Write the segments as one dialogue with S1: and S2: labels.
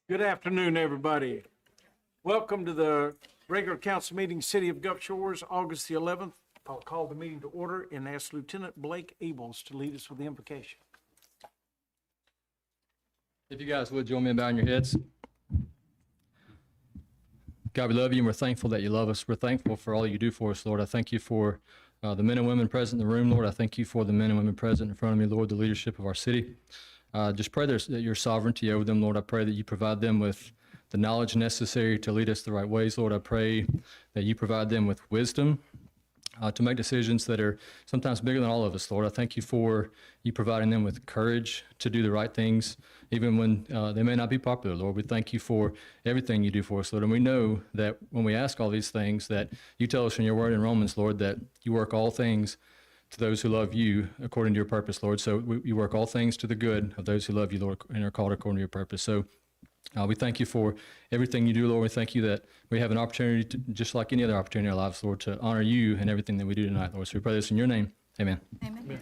S1: Good afternoon, everybody. Welcome to the regular council meeting, City of Gulf Shores, August the 11th. I'll call the meeting to order and ask Lieutenant Blake Abels to lead us with the invocation.
S2: If you guys would join me in bowing your heads. God, we love you and we're thankful that you love us. We're thankful for all you do for us, Lord. I thank you for the men and women present in the room, Lord. I thank you for the men and women present in front of me, Lord, the leadership of our city. Just pray that your sovereignty over them, Lord. I pray that you provide them with the knowledge necessary to lead us the right ways, Lord. I pray that you provide them with wisdom to make decisions that are sometimes bigger than all of us, Lord. I thank you for you providing them with courage to do the right things, even when they may not be popular, Lord. We thank you for everything you do for us, Lord. And we know that when we ask all these things, that you tell us in your word in Romans, Lord, that you work all things to those who love you according to your purpose, Lord. So you work all things to the good of those who love you, Lord, and are called according to your purpose. So we thank you for everything you do, Lord. We thank you that we have an opportunity, to, just like any other opportunity in our lives, Lord, to honor you in everything that we do tonight, Lord. So we pray this in your name. Amen.
S3: Amen.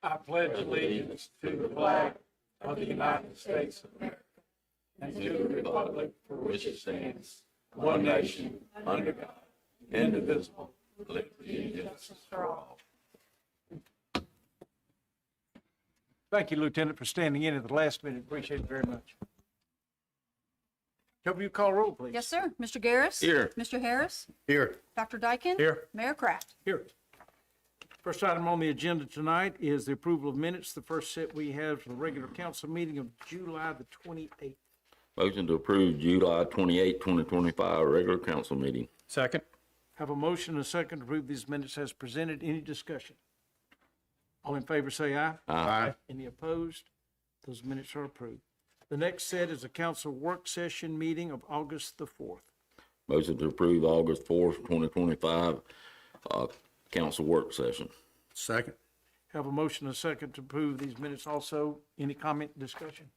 S1: I pledge allegiance to the flag of the United States of America and to the republic for which it stands, one nation, under God, indivisible, with liberty and justice for all. Thank you, Lieutenant, for standing in at the last minute. Appreciate it very much. Can you call roll, please?
S3: Yes, sir. Mr. Garris?
S4: Here.
S3: Mr. Harris?
S4: Here.
S3: Dr. Dyken?
S1: Here.
S3: Mayor Kraft?
S1: Here. First item on the agenda tonight is the approval of minutes. The first set we have for the regular council meeting of July the 28th.
S4: Motion to approve July 28, 2025 regular council meeting.
S5: Second.
S1: Have a motion and a second to approve these minutes as presented. Any discussion? All in favor say aye.
S4: Aye.
S1: Any opposed? Those minutes are approved. The next set is a council work session meeting of August the 4th.
S4: Motion to approve August 4th, 2025 council work session.
S5: Second.
S1: Have a motion and a second to approve these minutes also. Any comment, discussion?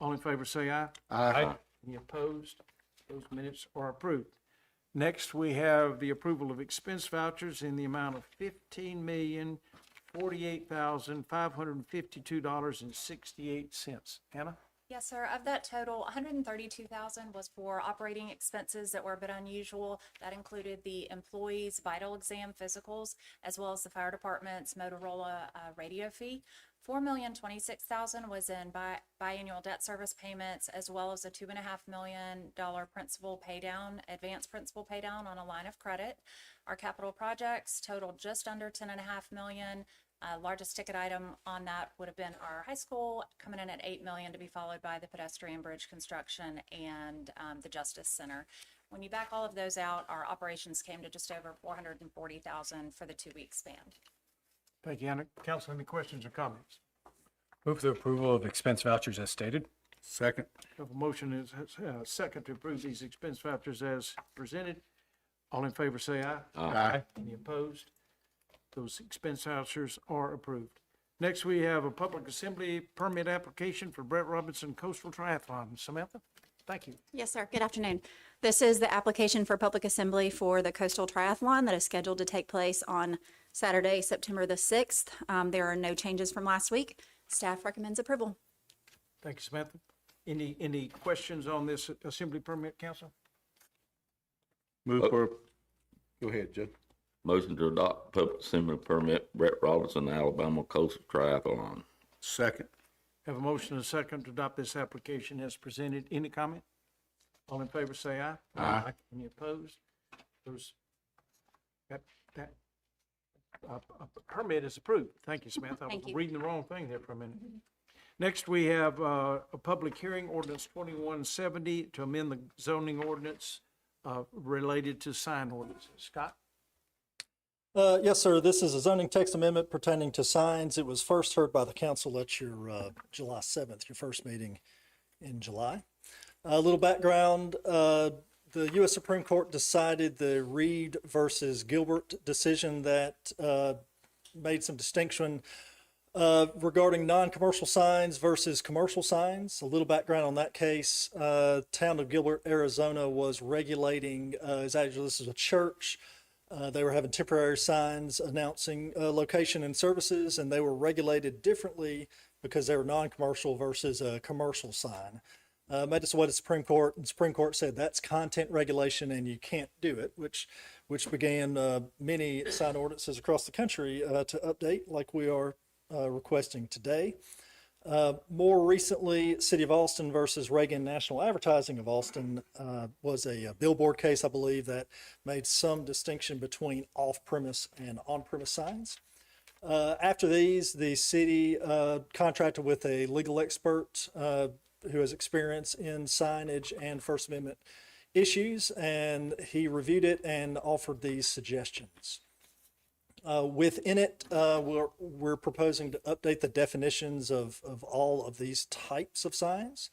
S1: All in favor say aye.
S5: Aye.
S1: Any opposed? Those minutes are approved. Next, we have the approval of expense vouchers in the amount of $15,048,552.68. Hannah?
S6: Yes, sir. Of that total, 132,000 was for operating expenses that were a bit unusual. That included the employees' vital exam physicals, as well as the fire department's Motorola radio fee. $4,026,000 was in biannual debt service payments, as well as a $2.5 million principal paydown, advanced principal paydown on a line of credit. Our capital projects totaled just under $10.5 million. Largest ticket item on that would have been our high school, coming in at $8 million, to be followed by the pedestrian bridge construction and the Justice Center. When you back all of those out, our operations came to just over $440,000 for the 2-week span.
S1: Thank you, Hannah. Council, any questions or comments?
S5: Move the approval of expense vouchers as stated. Second.
S1: Have a motion and a second to approve these expense vouchers as presented. All in favor say aye.
S5: Aye.
S1: Any opposed? Those expense vouchers are approved. Next, we have a public assembly permit application for Brett Robinson Coastal Triathlon. Samantha, thank you.
S7: Yes, sir. Good afternoon. This is the application for public assembly for the Coastal Triathlon that is scheduled to take place on Saturday, September the 6th. There are no changes from last week. Staff recommends approval.
S1: Thank you, Samantha. Any questions on this assembly permit, council?
S5: Move for, go ahead, Joe.
S4: Motion to adopt public assembly permit Brett Robinson, Alabama Coastal Triathlon.
S5: Second.
S1: Have a motion and a second to adopt this application as presented. Any comment? All in favor say aye.
S5: Aye.
S1: Any opposed? Those, that permit is approved. Thank you, Samantha. I
S7: Thank
S1: was
S7: you.
S1: reading the wrong thing there for a minute. Next, we have a public hearing, ordinance 2170, to amend the zoning ordinance related to sign ordinances. Scott?
S8: Yes, sir. This is a zoning text amendment pertaining to signs. It was first heard by the council at your July 7th, your first meeting in July. A little background, the U.S. Supreme Court decided the Reed versus Gilbert decision that made some distinction regarding non-commercial signs versus commercial signs. A little background on that case. Town of Gilbert, Arizona was regulating, this is a church, They were having temporary signs announcing location and services, and they were regulated differently because they were non-commercial versus a commercial sign. Made its way to the Supreme Court, and the Supreme Court said that's content regulation and you can't do it, which began many sign ordinances across the country to update like we are requesting today. More recently, City of Austin versus Reagan National Advertising of Austin was a billboard case, I believe, that made some distinction between off-premise and on-premise signs. After these, the city contracted with a legal expert who has experience in signage and First Amendment issues, and he reviewed it and offered these suggestions. Within it, we're proposing to update the definitions of all of these types of signs.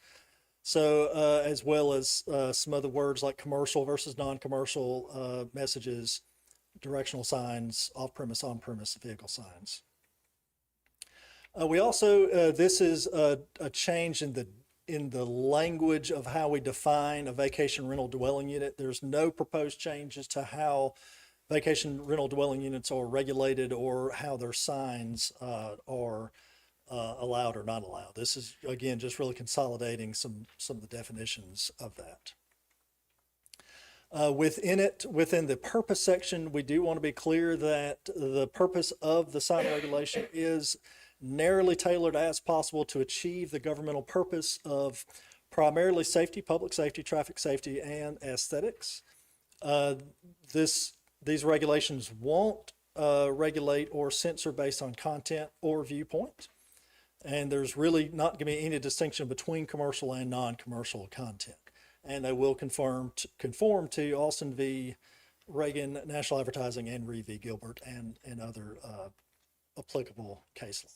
S8: So as well as some other words like commercial versus non-commercial messages, directional signs, off-premise, on-premise vehicle signs. We also, this is a change in the language of how we define a vacation rental dwelling unit. There's no proposed changes to how vacation rental dwelling units are regulated or how their signs are allowed or not allowed. This is, again, just really consolidating some of the definitions of that. Within the purpose section, we do want to be clear that the purpose of the sign regulation is narrowly tailored as possible to achieve the governmental purpose of primarily safety, public safety, traffic safety, and aesthetics. These regulations won't regulate or censor based on content or viewpoint. And there's really not going to be any distinction between commercial and non-commercial content. And they will conform to Austin v. Reagan National Advertising and Reed v. Gilbert and other applicable case law.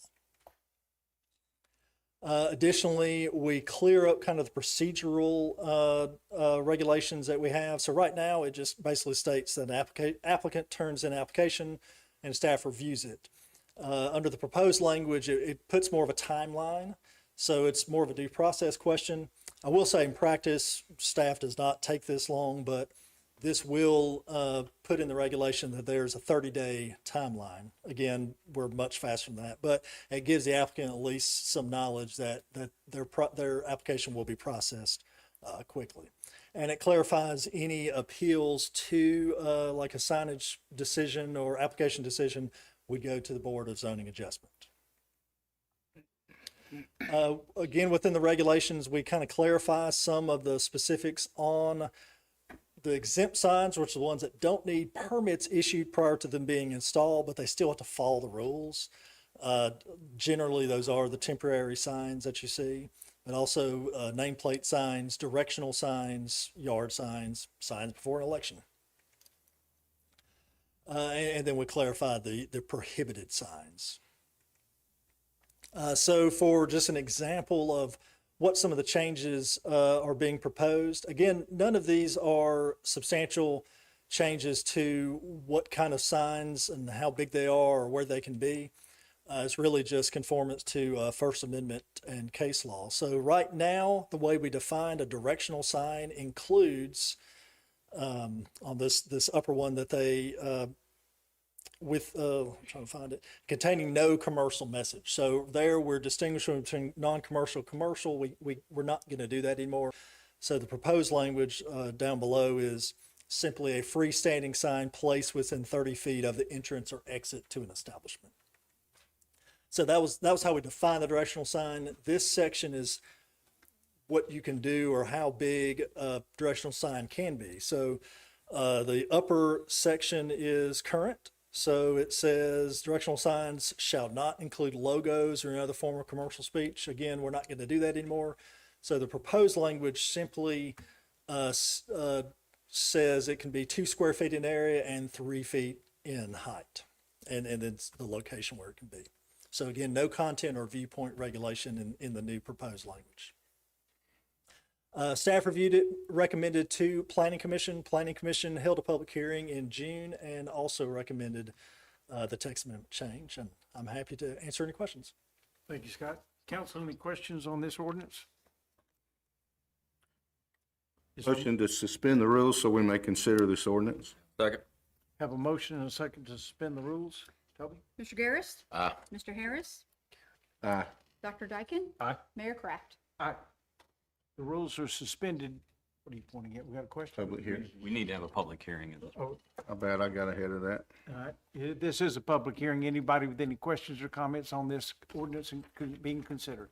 S8: Additionally, we clear up kind of the procedural regulations that we have. So right now, it just basically states that an applicant turns in an application and staff reviews it. Under the proposed language, it puts more of a timeline. So it's more of a due process question. I will say in practice, staff does not take this long, but this will put in the regulation that there's a 30-day timeline. Again, we're much faster than that, but it gives the applicant at least some knowledge that their application will be processed quickly. And it clarifies any appeals to like a signage decision or application decision would go to the Board of Zoning Adjustment. Again, within the regulations, we kind of clarify some of the specifics on the exempt signs, which are the ones that don't need permits issued prior to them being installed, but they still have to follow the rules. Generally, those are the temporary signs that you see, but also nameplate signs, directional signs, yard signs, signs before an election. And then we clarify the prohibited signs. So for just an example of what some of the changes are being proposed, again, none of these are substantial changes to what kind of signs and how big they are or where they can be. It's really just conformance to First Amendment and case law. So right now, the way we define a directional sign includes on this upper one that they I'm trying to find it, containing no commercial message. So there we're distinguishing between non-commercial, commercial. We're not going to do that anymore. So the proposed language down below is simply a freestanding sign placed within 30 feet of the entrance or exit to an establishment. So that was how we define the directional sign. This section is what you can do or how big a directional sign can be. So the upper section is current. So it says directional signs shall not include logos or any other form of commercial speech. Again, we're not going to do that anymore. So the proposed language simply says it can be 2 square feet in area and 3 feet in height. And it's the location where it can be. So again, no content or viewpoint regulation in the new proposed language. Staff reviewed it, recommended to Planning Commission. Planning Commission held a public hearing in June and also recommended the text amendment change. And I'm happy to answer any questions.
S3: Thank you, Scott. Council, any questions on this ordinance?
S1: Motion to suspend the rules so we may consider this ordinance.
S4: Second.
S3: Have a motion and a second to suspend the rules. Toby?
S9: Mr. Garris.
S4: Aye.
S9: Mr. Harris.
S5: Aye.
S9: Dr. Dyken.
S5: Aye.
S9: Mayor Kraft.
S3: Aye. The rules are suspended. What are you pointing at? We got a question?
S10: Public hearing.
S11: We need to have a public hearing.
S3: Oh,
S10: I bet I got ahead of that.
S3: all right. This is a public hearing. Anybody with any questions or comments on this ordinance being considered?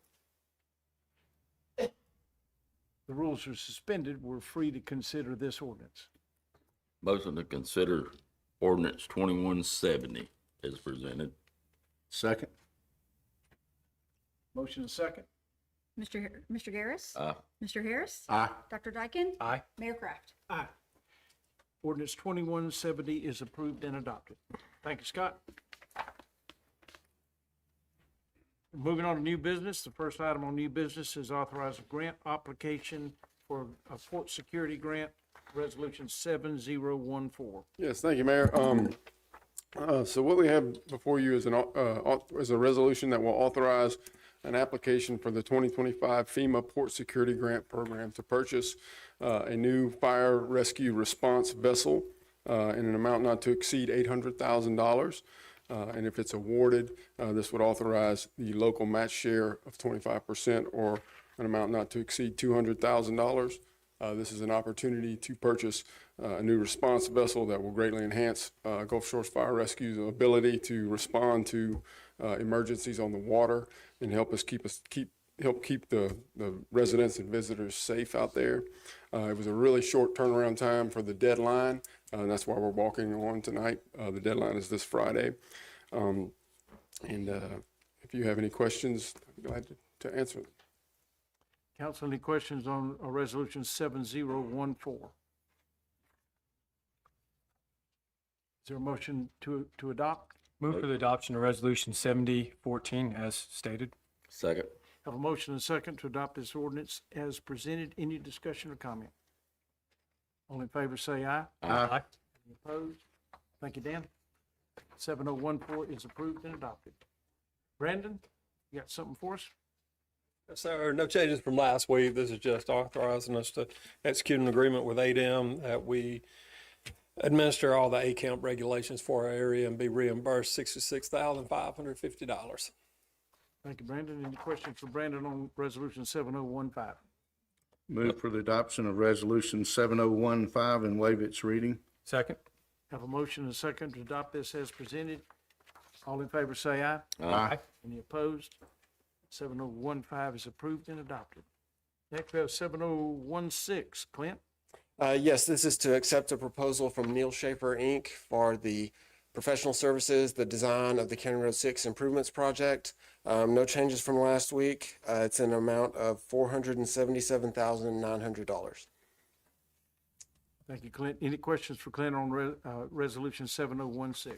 S3: The rules are suspended. We're free to consider this ordinance.
S4: Motion to consider ordinance 2170 is presented.
S10: Second.
S3: Motion and second.
S9: Mr. Garris.
S4: Aye.
S9: Mr. Harris.
S10: Aye.
S9: Dr. Dyken.
S5: Aye.
S9: Mayor Kraft.
S3: Aye. Ordinance 2170 is approved and adopted. Thank you, Scott. Moving on to new business. The first item on new business is authorize a grant application for a port security grant, resolution 7014.
S12: Yes, thank you, Mayor. So what we have before you is is a resolution that will authorize an application for the 2025 FEMA Port Security Grant Program to purchase a new fire rescue response vessel in an amount not to exceed $800,000. And if it's awarded, this would authorize the local match share of 25% or an amount not to exceed $200,000. This is an opportunity to purchase a new response vessel that will greatly enhance Gulf Shores Fire Rescue's ability to respond to emergencies on the water and help keep the residents and visitors safe out there. It was a really short turnaround time for the deadline, and that's why we're walking on tonight. The deadline is this Friday. If you have any questions, I'm glad to answer them.
S3: Council, any questions on resolution 7014? Is there a motion to adopt?
S5: Move for the adoption of Resolution 7014 as stated.
S4: Second.
S3: Have a motion and a second to adopt this ordinance as presented. Any discussion or comment? All in favor say aye.
S5: Aye.
S3: Any opposed? Thank you, Dan. 7014 is approved and adopted. Brandon, you got something for us?
S13: Yes, sir. No changes from last week. This is just authorizing us to execute an agreement with ADEM that we administer all the ACAMP regulations for our area and be reimbursed $66,550.
S3: Thank you, Brandon. Any questions for Brandon on resolution 7015?
S10: Move for the adoption of resolution 7015 and waive its reading.
S5: Second.
S3: Have a motion and a second to adopt this as presented. All in favor say aye.
S10: Aye.
S3: Any opposed? 7015 is approved and adopted. Next, we have 7016. Clint?
S14: Yes, this is to accept a proposal from Neel-Schaffer, Inc. for the professional services, the design of the County Road 6 improvements project. No changes from last week. It's an amount of $477,900.
S3: Thank you, Clint. Any questions for Clint on resolution 7016?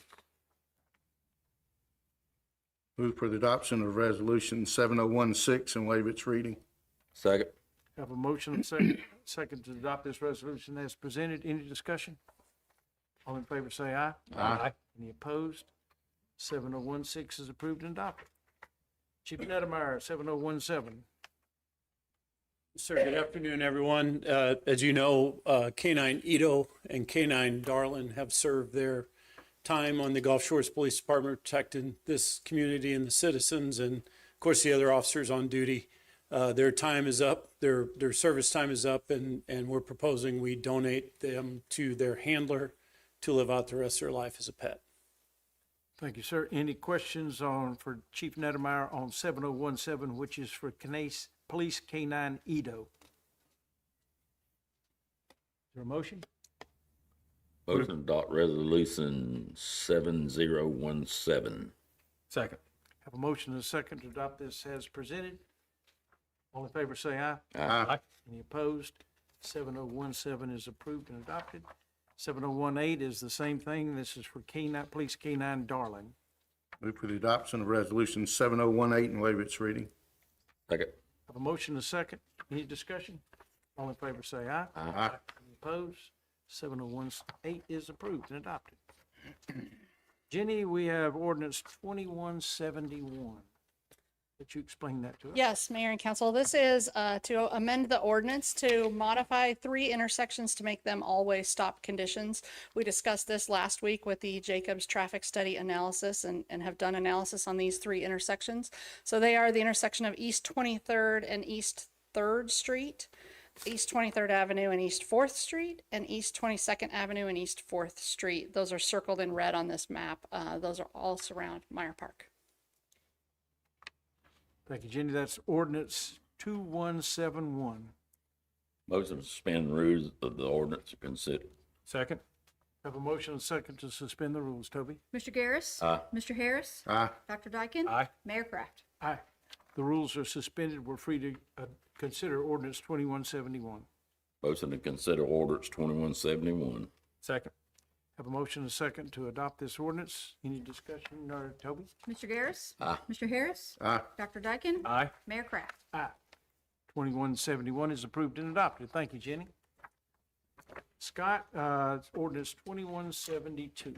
S10: Move for the adoption of resolution 7016 and waive its reading.
S4: Second.
S3: Have a motion and second to adopt this resolution as presented. Any discussion? All in favor say aye.
S5: Aye.
S3: Any opposed? 7016 is approved and adopted. Chief Nedemeyer, 7017.
S15: Sir, good afternoon, everyone. As you know, K-9 Ito and K-9 Darlin have served their time on the Gulf Shores Police Department protecting this community and the citizens, and of course the other officers on duty. Their time is up, their service time is up, and we're proposing we donate them to their handler to live out the rest of their life as a pet.
S3: Thank you, sir. Any questions for Chief Nedemeyer on 7017, which is for Police K-9 Ito? Is there a motion?
S4: Motion to adopt resolution 7017.
S5: Second.
S3: Have a motion and a second to adopt this as presented. All in favor say aye.
S10: Aye.
S3: Any opposed? 7017 is approved and adopted. 7018 is the same thing. This is for Police K-9 Darlin.
S10: Move for the adoption of resolution 7018 and waive its reading.
S4: Second.
S3: Have a motion and a second. Any discussion? All in favor say aye.
S10: Aye.
S3: Any opposed? 7018 is approved and adopted. Jenny, we have ordinance 2171. Could you explain that to us?
S11: Yes, Mayor and Council, this is to amend the ordinance to modify 3 intersections to make them always stop conditions. We discussed this last week with the Jacobs traffic study analysis and have done analysis on these 3 intersections. So they are the intersection of East 23rd and East 3rd Street, East 23rd Avenue and East 4th Street, and East 22nd Avenue and East 4th Street. Those are circled in red on this map. Those are all surround Meyer Park.
S3: Thank you, Jenny. That's ordinance 2171.
S4: Motion to suspend rules of the ordinance to consider.
S3: Second. Have a motion and second to suspend the rules. Toby?
S9: Mr. Garris.
S4: Aye.
S9: Mr. Harris.
S10: Aye.
S9: Dr. Dyken.
S5: Aye.
S9: Mayor Kraft.
S3: Aye. The rules are suspended. We're free to consider ordinance 2171.
S4: Motion to consider ordinance 2171.
S3: Second. Have a motion and second to adopt this ordinance. Any discussion, Toby?
S9: Mr. Garris.
S4: Aye.
S9: Mr. Harris.
S10: Aye.
S9: Dr. Dyken.
S3: Aye.
S9: Mayor Kraft.
S3: Aye. 2171 is approved and adopted. Thank you, Jenny. Scott, ordinance 2172.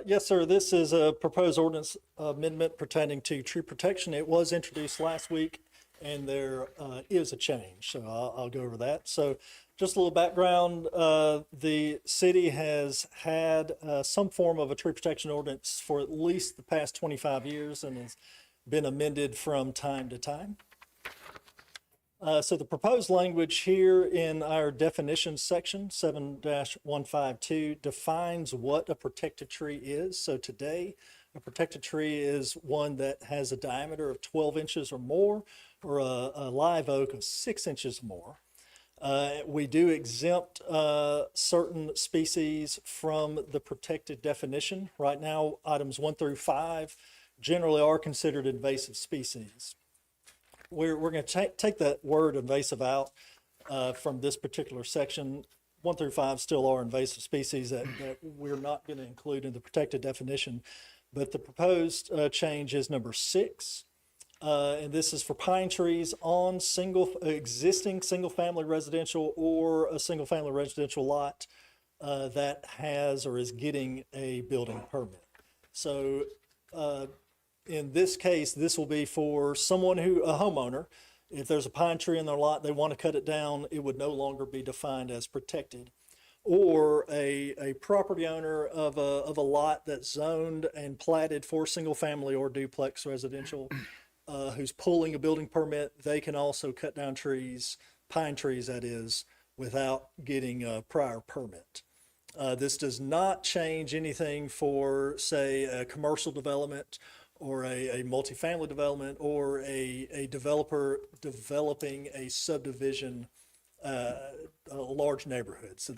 S8: Yes, sir. This is a proposed ordinance amendment pertaining to tree protection. It was introduced last week, and there is a change, so I'll go over that. So just a little background. The city has had some form of a tree protection ordinance for at least the past 25 years and has been amended from time to time. So the proposed language here in our definition section, 7-152, defines what a protected tree is. So today, a protected tree is one that has a diameter of 12 inches or more, or a live oak of 6 inches or more. We do exempt certain species from the protected definition. Right now, items 1 through 5 generally are considered invasive species. We're going to take that word invasive out from this particular section. 1 through 5 still are invasive species that we're not going to include in the protected definition. But the proposed change is number 6. And this is for pine trees on existing single-family residential or a single-family residential lot that has or is getting a building permit. So in this case, this will be for someone a homeowner. If there's a pine tree in their lot, they want to cut it down, it would no longer be defined as protected. Or a property owner of a lot that's zoned and platted for single-family or duplex residential, who's pulling a building permit, they can also cut down trees, pine trees that is, without getting a prior permit. This does not change anything for, say, a commercial development or a multifamily development or a developer developing a subdivision, a large neighborhood. So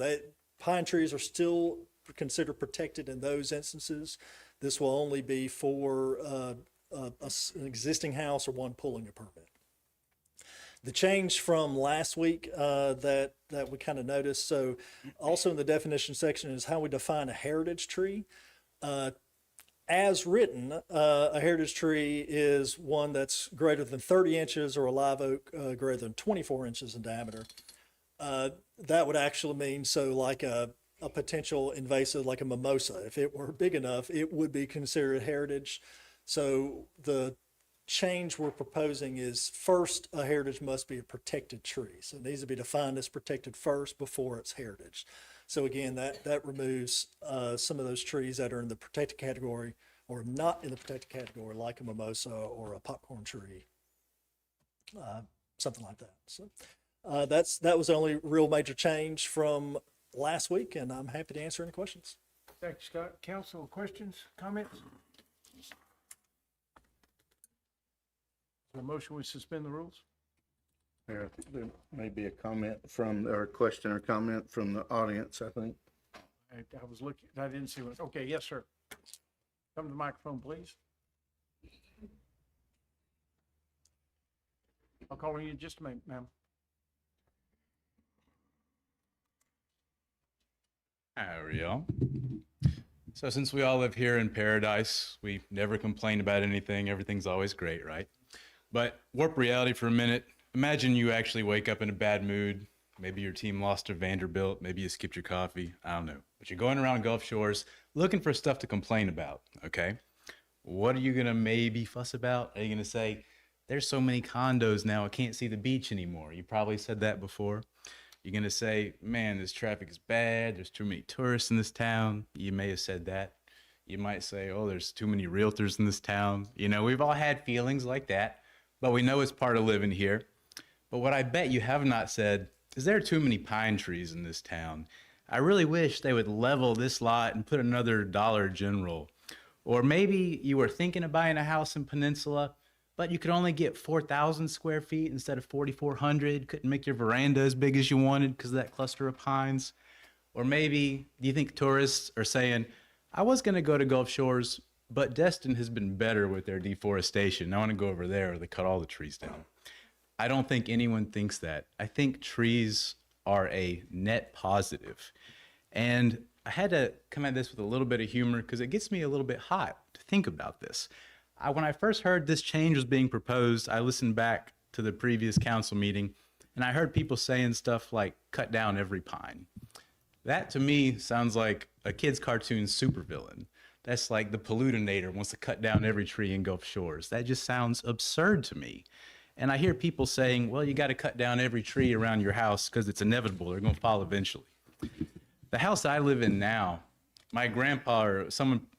S8: pine trees are still considered protected in those instances. This will only be for an existing house or one pulling a permit. The change from last week that we kind of noticed, so also in the definition section is how we define a heritage tree. As written, a heritage tree is one that's greater than 30 inches or a live oak greater than 24 inches in diameter. That would actually mean, so like a potential invasive like a mimosa, if it were big enough, it would be considered heritage. So the change we're proposing is first, a heritage must be a protected tree. So it needs to be defined as protected first before it's heritage. So again, that removes some of those trees that are in the protected category or not in the protected category, like a mimosa or a popcorn tree, something like that. So that was the only real major change from last week, and I'm happy to answer any questions.
S3: Thank you, Scott. Council, questions, comments? A motion we suspend the rules?
S10: There may be a comment or a question or comment from the audience, I think.
S3: I was looking, I didn't see what, okay, yes, sir. Come to the microphone, please. I'll call on you in just a minute, ma'am.
S16: How are y'all? So since we all live here in paradise, we never complain about anything. Everything's always great, right? But warp reality for a minute. Imagine you actually wake up in a bad mood. Maybe your team lost to Vanderbilt. Maybe you skipped your coffee. I don't know. But you're going around Gulf Shores looking for stuff to complain about, okay? what are you going to maybe fuss about? Are you going to say, there's so many condos now, I can't see the beach anymore? You probably said that before. You're going to say, man, this traffic is bad. There's too many tourists in this town. You may have said that. You might say, oh, there's too many realtors in this town. You know, we've all had feelings like that, but we know it's part of living here. But what I bet you have not said is there are too many pine trees in this town. I really wish they would level this lot and put another Dollar General. Or maybe you were thinking of buying a house in Peninsula, but you could only get 4,000 square feet instead of 4,400. Couldn't make your veranda as big as you wanted because of that cluster of pines. Or maybe you think tourists are saying, I was going to go to Gulf Shores, but Destin has been better with their deforestation. I want to go over there where they cut all the trees down. I don't think anyone thinks that. I think trees are a net positive. And I had to come at this with a little bit of humor because it gets me a little bit hot to think about this. When I first heard this change was being proposed, I listened back to the previous council meeting and I heard people saying stuff like cut down every pine. That to me sounds like a kid's cartoon supervillain. That's like the pollutinator wants to cut down every tree in Gulf Shores. That just sounds absurd to me. And I hear people saying, well, you got to cut down every tree around your house because it's inevitable. They're going to fall eventually. The house I live in now, my grandpa or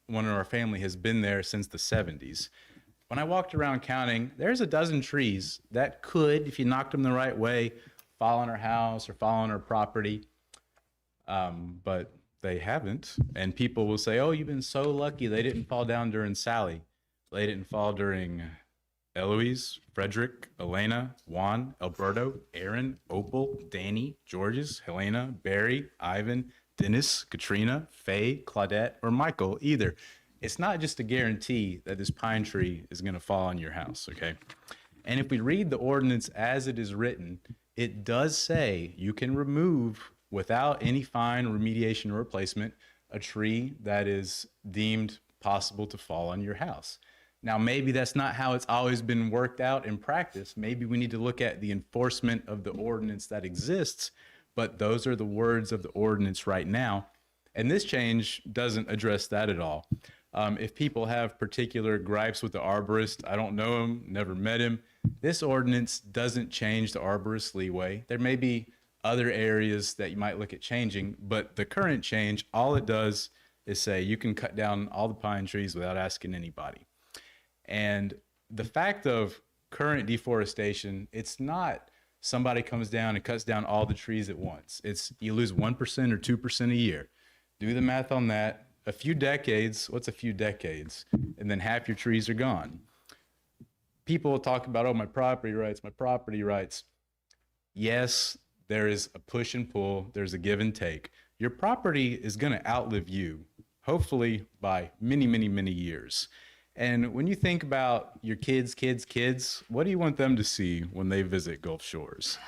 S16: one of our family has been there since the 70s. When I walked around counting, there's a dozen trees that could, if you knocked them the right way, fall on our house or fall on our property. But they haven't. And people will say, oh, you've been so lucky they didn't fall down during Sally. They didn't fall during Eloise, Frederick, Elena, Juan, Alberto, Aaron, Opal, Danny, Georges, Helena, Barry, Ivan, Dennis, Katrina, Faye, Claudette, or Michael either. It's not just a guarantee that this pine tree is going to fall on your house, okay? And if we read the ordinance as it is written, it does say you can remove without any fine, remediation, or replacement a tree that is deemed possible to fall on your house. Now, maybe that's not how it's always been worked out in practice. Maybe we need to look at the enforcement of the ordinance that exists, but those are the words of the ordinance right now. And this change doesn't address that at all. If people have particular gripes with the arborist, I don't know him, never met him. This ordinance doesn't change the arborist leeway. There may be other areas that you might look at changing, but the current change, all it does is say you can cut down all the pine trees without asking anybody. And the fact of current deforestation, it's not somebody comes down and cuts down all the trees at once. It's you lose 1% or 2% a year. Do the math on that. A few decades, what's a few decades? And then half your trees are gone. People will talk about, oh, my property rights, my property rights. Yes, there is a push and pull. There's a give and take. Your property is going to outlive you, hopefully by many, many, many years. And when you think about your kids, what do you want them to see when they visit Gulf Shores?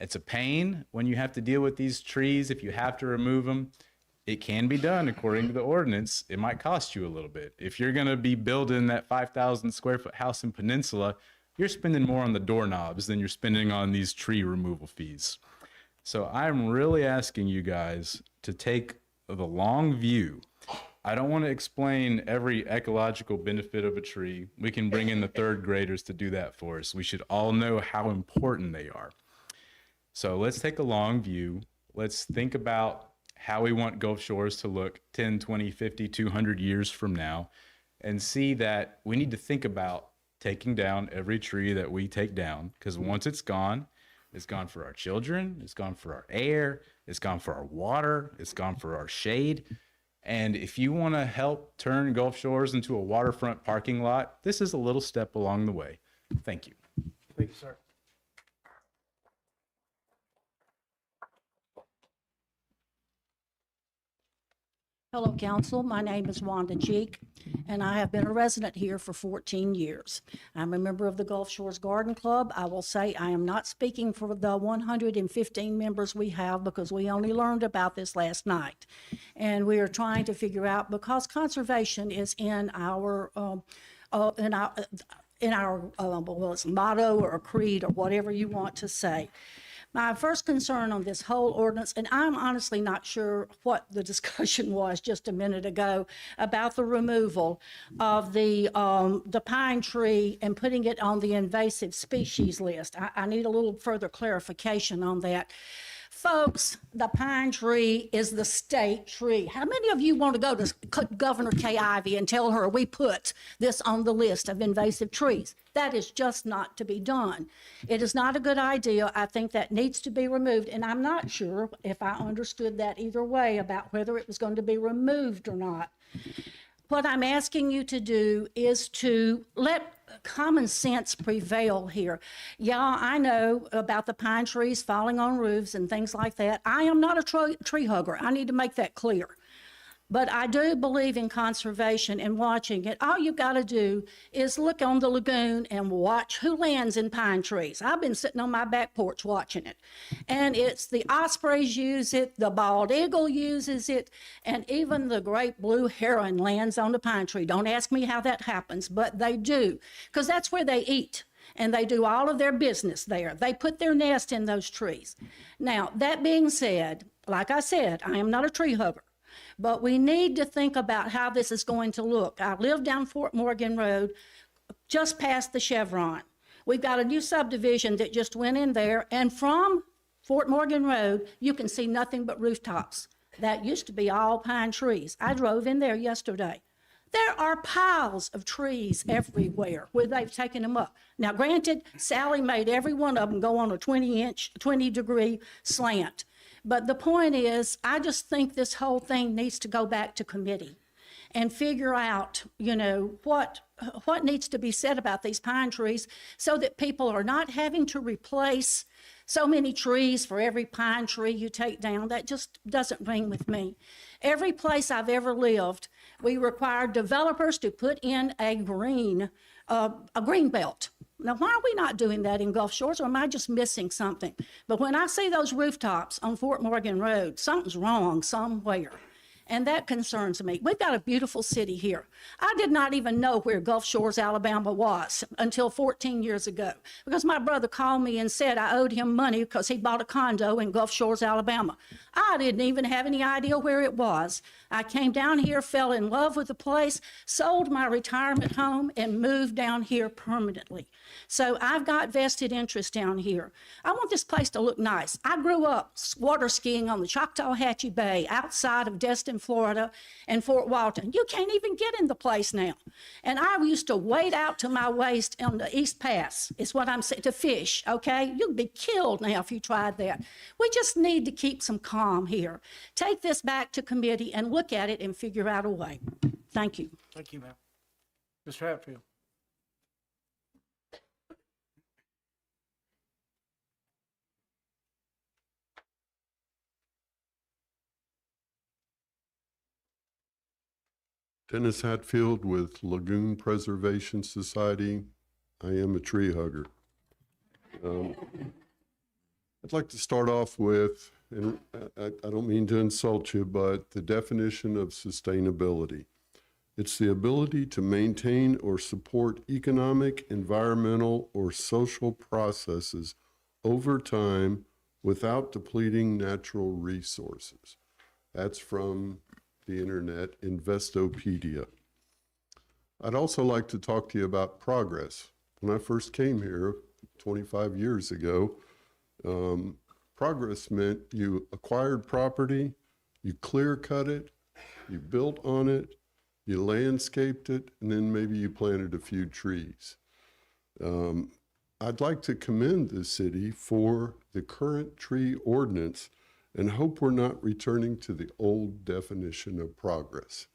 S16: It's a pain when you have to deal with these trees. If you have to remove them, it can be done according to the ordinance. It might cost you a little bit. If you're going to be building that 5,000 square foot house in Peninsula, you're spending more on the doorknobs than you're spending on these tree removal fees. So I'm really asking you guys to take the long view. I don't want to explain every ecological benefit of a tree. We can bring in the third graders to do that for us. We should all know how important they are. So let's take a long view. Let's think about how we want Gulf Shores to look 10, 20, 50, 200 years from now, and see that we need to think about taking down every tree that we take down, because once it's gone for our children, it's gone for our air, it's gone for our water, it's gone for our shade. And if you want to help turn Gulf Shores into a waterfront parking lot, this is a little step along the way. Thank you.
S3: Thank you, sir.
S17: Hello, council. My name is Wanda Cheek, and I have been a resident here for 14 years. I'm a member of the Gulf Shores Garden Club. I will say I am not speaking for the 115 members we have because we only learned about this last night. And we are trying to figure out, because conservation is in our well, it's motto or a creed or whatever you want to say. My first concern on this whole ordinance, and I'm honestly not sure what the discussion was just a minute ago about the removal of the pine tree and putting it on the invasive species list. I need a little further clarification on that. Folks, the pine tree is the state tree. How many of you want to go to Governor Kay Ivey and tell her we put this on the list of invasive trees? That is just not to be done. It is not a good idea. I think that needs to be removed, and I'm not sure if I understood that either way about whether it was going to be removed or not. What I'm asking you to do is to let common sense prevail here. Yeah, I know about the pine trees falling on roofs and things like that. I am not a tree hugger. I need to make that clear. But I do believe in conservation and watching it. All you got to do is look on the lagoon and watch who lands in pine trees. I've been sitting on my back porch watching it. And it's the ospreys use it, the bald eagle uses it, and even the great blue heron lands on the pine tree. Don't ask me how that happens, but they do, because that's where they eat. And they do all of their business there. They put their nest in those trees. Now, that being said, like I said, I am not a tree hugger. But we need to think about how this is going to look. I live down Fort Morgan Road, just past the Chevron. We've got a new subdivision that just went in there, and from Fort Morgan Road, you can see nothing but rooftops. That used to be all pine trees. I drove in there yesterday. There are piles of trees everywhere where they've taken them up. Now, granted, Sally made every one of them go on a 20-degree slant. But the point is, I just think this whole thing needs to go back to committee and figure out, you know, what needs to be said about these pine trees so that people are not having to replace so many trees for every pine tree you take down. That just doesn't ring with me. Every place I've ever lived, we required developers to put in a green belt. Now, why are we not doing that in Gulf Shores, or am I just missing something? But when I see those rooftops on Fort Morgan Road, something's wrong somewhere. And that concerns me. We've got a beautiful city here. I did not even know where Gulf Shores, Alabama was until 14 years ago, because my brother called me and said I owed him money because he bought a condo in Gulf Shores, Alabama. I didn't even have any idea where it was. I came down here, fell in love with the place, sold my retirement home, and moved down here permanently. So I've got vested interest down here. I want this place to look nice. I grew up water skiing on the Choctawhatchee Bay outside of Destin, Florida, and Fort Walton. You can't even get in the place now. And I used to wade out to my waist on the East Pass, is what I'm saying, to fish, okay? You'd be killed now if you tried that. We just need to keep some calm here. Take this back to committee and look at it and figure out a way. Thank you.
S3: Thank you, ma'am. Mr. Hatfield.
S18: Dennis Hatfield with Lagoon Preservation Society. I am a tree hugger. I'd like to start off with, and I don't mean to insult you, but the definition of sustainability. It's the ability to maintain or support economic, environmental, or social processes over time without depleting natural resources. That's from the internet, Investopedia. I'd also like to talk to you about progress. When I first came here 25 years ago, progress meant you acquired property, you clear cut it, you built on it, you landscaped it, and then maybe you planted a few trees. I'd like to commend the city for the current tree ordinance and hope we're not returning to the old definition of progress.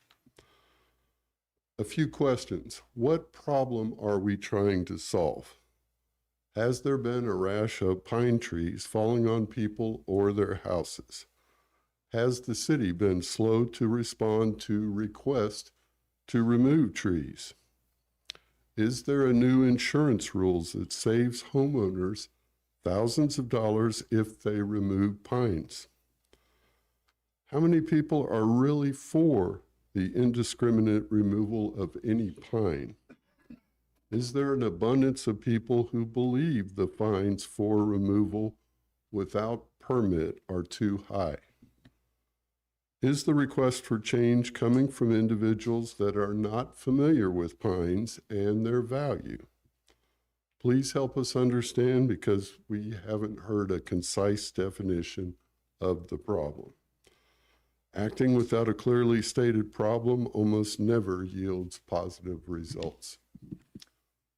S18: A few questions. What problem are we trying to solve? Has there been a rash of pine trees falling on people or their houses? Has the city been slow to respond to requests to remove trees? Is there a new insurance rules that saves homeowners thousands of dollars if they remove pines? How many people are really for the indiscriminate removal of any pine? Is there an abundance of people who believe the fines for removal without permit are too high? Is the request for change coming from individuals that are not familiar with pines and their value? Please help us understand because we haven't heard a concise definition of the problem. Acting without a clearly stated problem almost never yields positive results.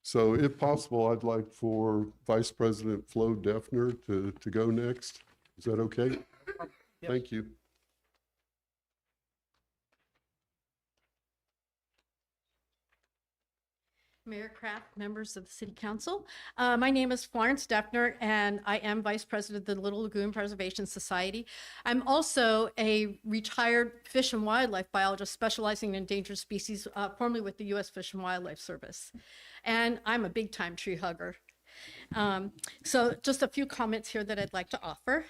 S18: So if possible, I'd like for Vice President Flo Defner to go next. Is that okay?
S3: Yes.
S18: Thank you.
S11: Mayor Kraft, members of the City Council. My name is Florence Defner, and I am Vice President of the Little Lagoon Preservation Society. I'm also a retired fish and wildlife biologist specializing in endangered species, formerly with the U.S. Fish and Wildlife Service. And I'm a big-time tree hugger. So just a few comments here that I'd like to offer.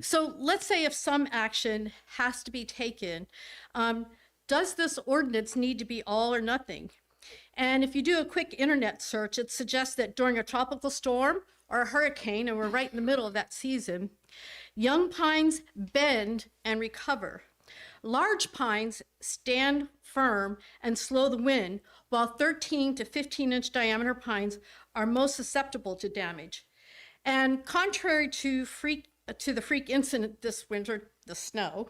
S11: So let's say if some action has to be taken, does this ordinance need to be all or nothing? And if you do a quick internet search, it suggests that during a tropical storm or a hurricane, and we're right in the middle of that season, young pines bend and recover. Large pines stand firm and slow the wind, while 13 to 15-inch diameter pines are most susceptible to damage. And contrary to the freak incident this winter, the snow,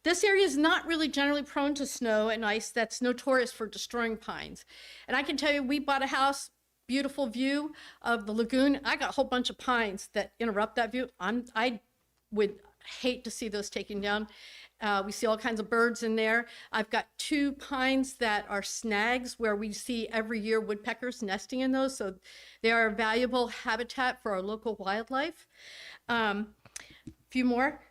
S11: this area is not really generally prone to snow and ice that's notorious for destroying pines. And I can tell you, we bought a house, beautiful view of the lagoon. I got a whole bunch of pines that interrupt that view. I would hate to see those taken down. We see all kinds of birds in there. I've got 2 pines that are snags where we see every year woodpeckers nesting in those. So they are a valuable habitat for our local wildlife. A few more.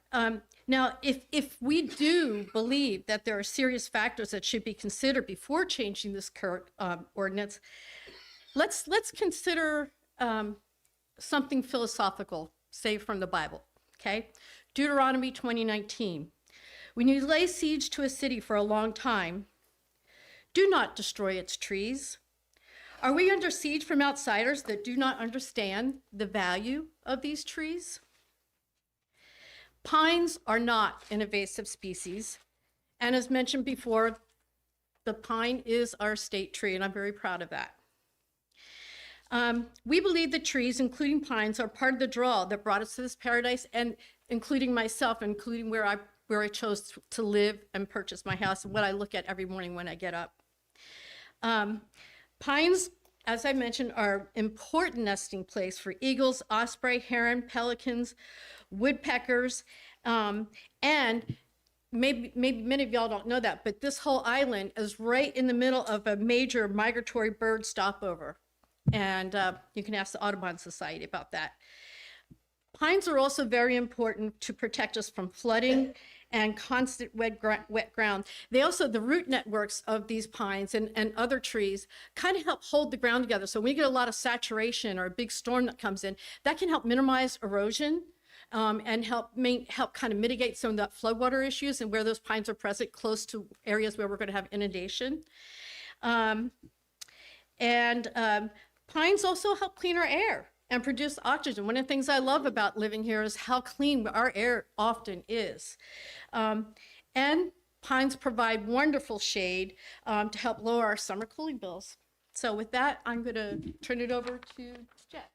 S11: Now, if we do believe that there are serious factors that should be considered before changing this current ordinance, let's consider something philosophical, say from the Bible, okay? Deuteronomy 20:19. When you lay siege to a city for a long time, do not destroy its trees. Are we under siege from outsiders that do not understand the value of these trees? Pines are not an invasive species, and as mentioned before, the pine is our state tree, and I'm very proud of that. We believe that trees, including pines, are part of the draw that brought us to this paradise, and including myself, including where I chose to live and purchase my house, and what I look at every morning when I get up. Pines, as I mentioned, are important nesting place for eagles, osprey, heron, pelicans, woodpeckers, and maybe many of y'all don't know that, but this whole island is right in the middle of a major migratory bird stopover. And you can ask the Audubon Society about that. Pines are also very important to protect us from flooding and constant wet ground. They also, the root networks of these pines and other trees kind of help hold the ground together. So when we get a lot of saturation or a big storm that comes in, that can help minimize erosion and help kind of mitigate some of that floodwater issues and where those pines are present close to areas where we're going to have inundation. Pines also help clean our air and produce oxygen. One of the things I love about living here is how clean our air often is. And pines provide wonderful shade to help lower our summer cooling bills. So with that, I'm going to turn it over to Jet.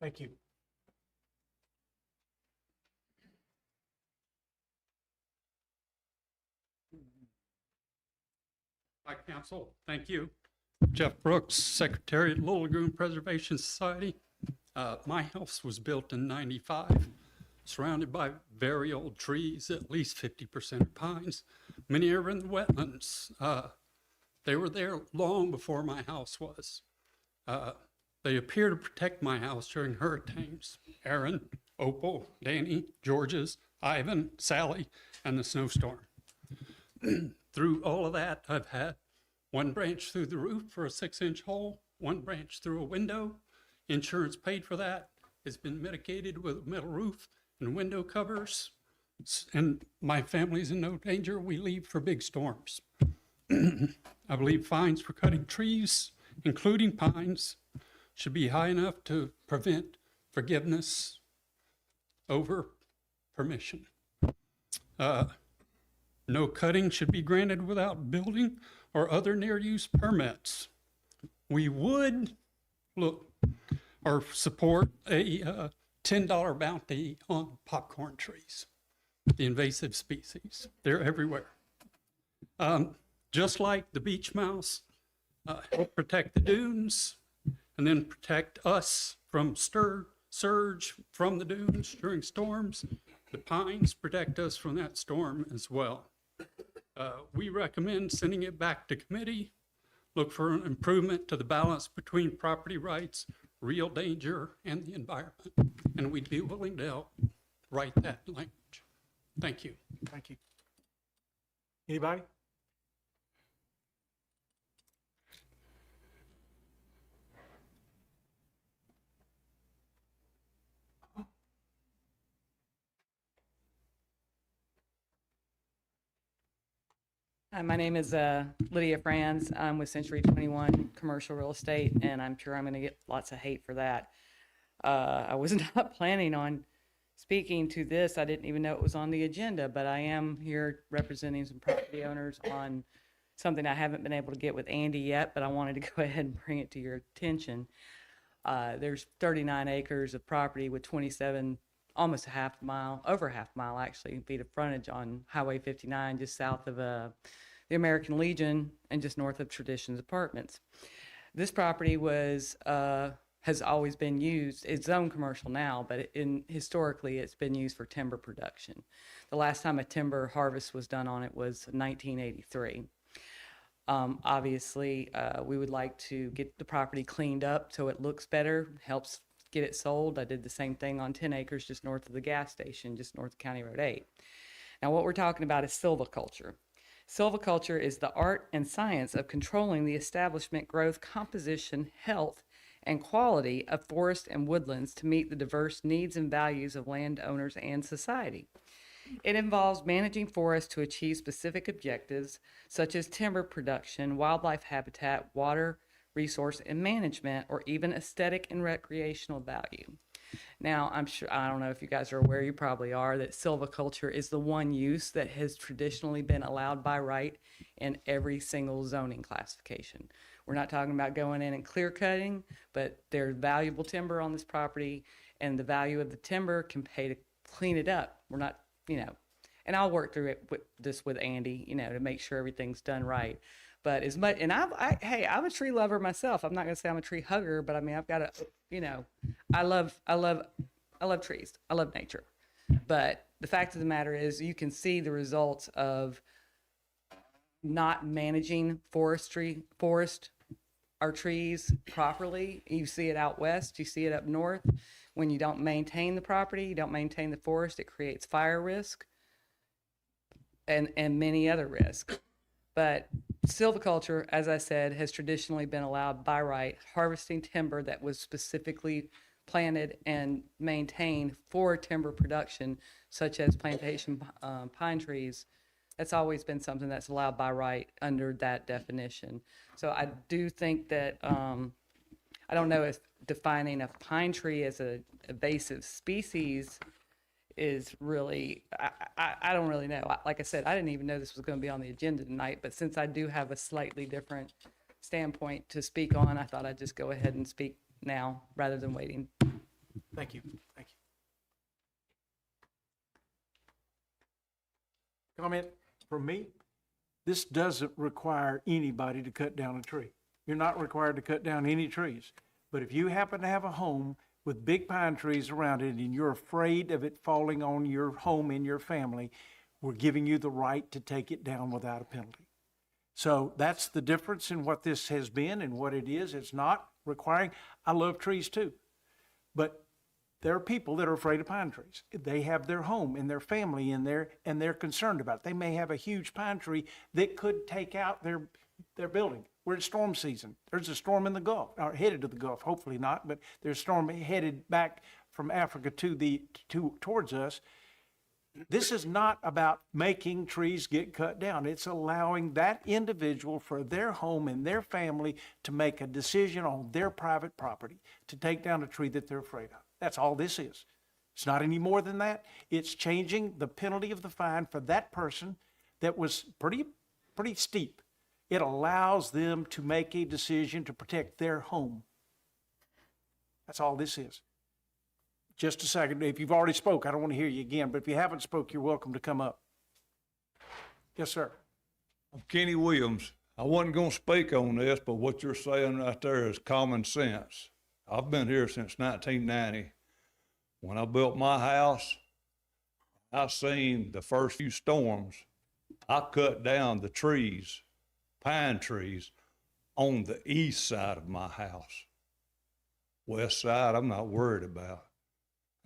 S3: Thank you.
S19: Hi, Council. Thank you. Jeff Brooks, Secretary at Little Lagoon Preservation Society. My house was built in '95, surrounded by very old trees, at least 50% are pines. Many are in the wetlands. They were there long before my house was. They appear to protect my house during hurricanes. Aaron, Opal, Danny, Georges, Ivan, Sally, and the snowstorm. Through all of that, I've had one branch through the roof for a 6-inch hole, one branch through a window. Insurance paid for that. It's been mitigated with a metal roof and window covers. And my family's in no danger. We leave for big storms. I believe fines for cutting trees, including pines, should be high enough to prevent forgiveness over permission. No cutting should be granted without building or other near use permits. We would look or support a $10 bounty on popcorn trees, the invasive species. They're everywhere. Just like the beach mouse, help protect the dunes and then protect us from surge from the dunes during storms. The pines protect us from that storm as well. We recommend sending it back to committee. Look for an improvement to the balance between property rights, real danger, and the environment. And we'd be willing to help write that language. Thank you.
S3: Thank you. Anybody?
S20: Hi, my name is Lydia Franz. I'm with Century 21 Commercial Real Estate, and I'm sure I'm going to get lots of hate for that. I was not planning on speaking to this. I didn't even know it was on the agenda, but I am here representing some property owners on something I haven't been able to get with Andy yet, but I wanted to go ahead and bring it to your attention. There's 39 acres of property with 27, almost a half mile, over a half mile actually, feet of frontage on Highway 59, just south of the American Legion and just north of Traditions Apartments. This property was has always been used. It's zoned commercial now, but historically it's been used for timber production. The last time a timber harvest was done on it was 1983. Obviously, we would like to get the property cleaned up so it looks better, helps get it sold. I did the same thing on 10 acres just north of the gas station, just north of County Road 8. Now, what we're talking about is silviculture. Silviculture is the art and science of controlling the establishment, growth, composition, health, and quality of forest and woodlands to meet the diverse needs and values of landowners and society. It involves managing forests to achieve specific objectives such as timber production, wildlife habitat, water, resource and management, or even aesthetic and recreational value. Now, I don't know if you guys are aware, you probably are, that silviculture is the one use that has traditionally been allowed by right in every single zoning classification. We're not talking about going in and clear cutting, but there's valuable timber on this property, and the value of the timber can pay to clean it up. We're not, and I'll work through it with Andy, to make sure everything's done right. But as much, and hey, I'm a tree lover myself. I'm not going to say I'm a tree hugger, but I mean, I've got I love trees. I love nature. But the fact of the matter is, you can see the results of not managing forest our trees properly. You see it out west. You see it up north. When you don't maintain the property, you don't maintain the forest, it creates fire risk and many other risks. But silviculture, as I said, has traditionally been allowed by right, harvesting timber that was specifically planted and maintained for timber production, such as plantation pine trees. That's always been something that's allowed by right under that definition. So I do think that, I don't know if defining a pine tree as an invasive species is really, I don't really know. Like I said, I didn't even know this was going to be on the agenda tonight, but since I do have a slightly different standpoint to speak on, I thought I'd just go ahead and speak now rather than waiting.
S3: Thank you. Thank you. Comment from me? This doesn't require anybody to cut down a tree. You're not required to cut down any trees. But if you happen to have a home with big pine trees around it and you're afraid of it falling on your home and your family, we're giving you the right to take it down without a penalty. So that's the difference in what this has been and what it is. It's not requiring, I love trees too, but there are people that are afraid of pine trees. They have their home and their family in there and they're concerned about it. They may have a huge pine tree that could take out their building. We're in storm season. There's a storm in the Gulf, or headed to the Gulf, hopefully not, but there's a storm headed back from Africa towards us. This is not about making trees get cut down. It's allowing that individual for their home and their family to make a decision on their private property to take down a tree that they're afraid of. That's all this is. It's not any more than that. It's changing the penalty of the fine for that person that was pretty steep. It allows them to make a decision to protect their home. That's all this is. Just a second. If you've already spoke, I don't want to hear you again, but if you haven't spoke, you're welcome to come up. Yes, sir.
S21: I'm Kenny Williams. I wasn't going to speak on this, but what you're saying right there is common sense. I've been here since 1990. When I built my house, I seen the first few storms. I cut down the trees, pine trees, on the east side of my house. West side, I'm not worried about.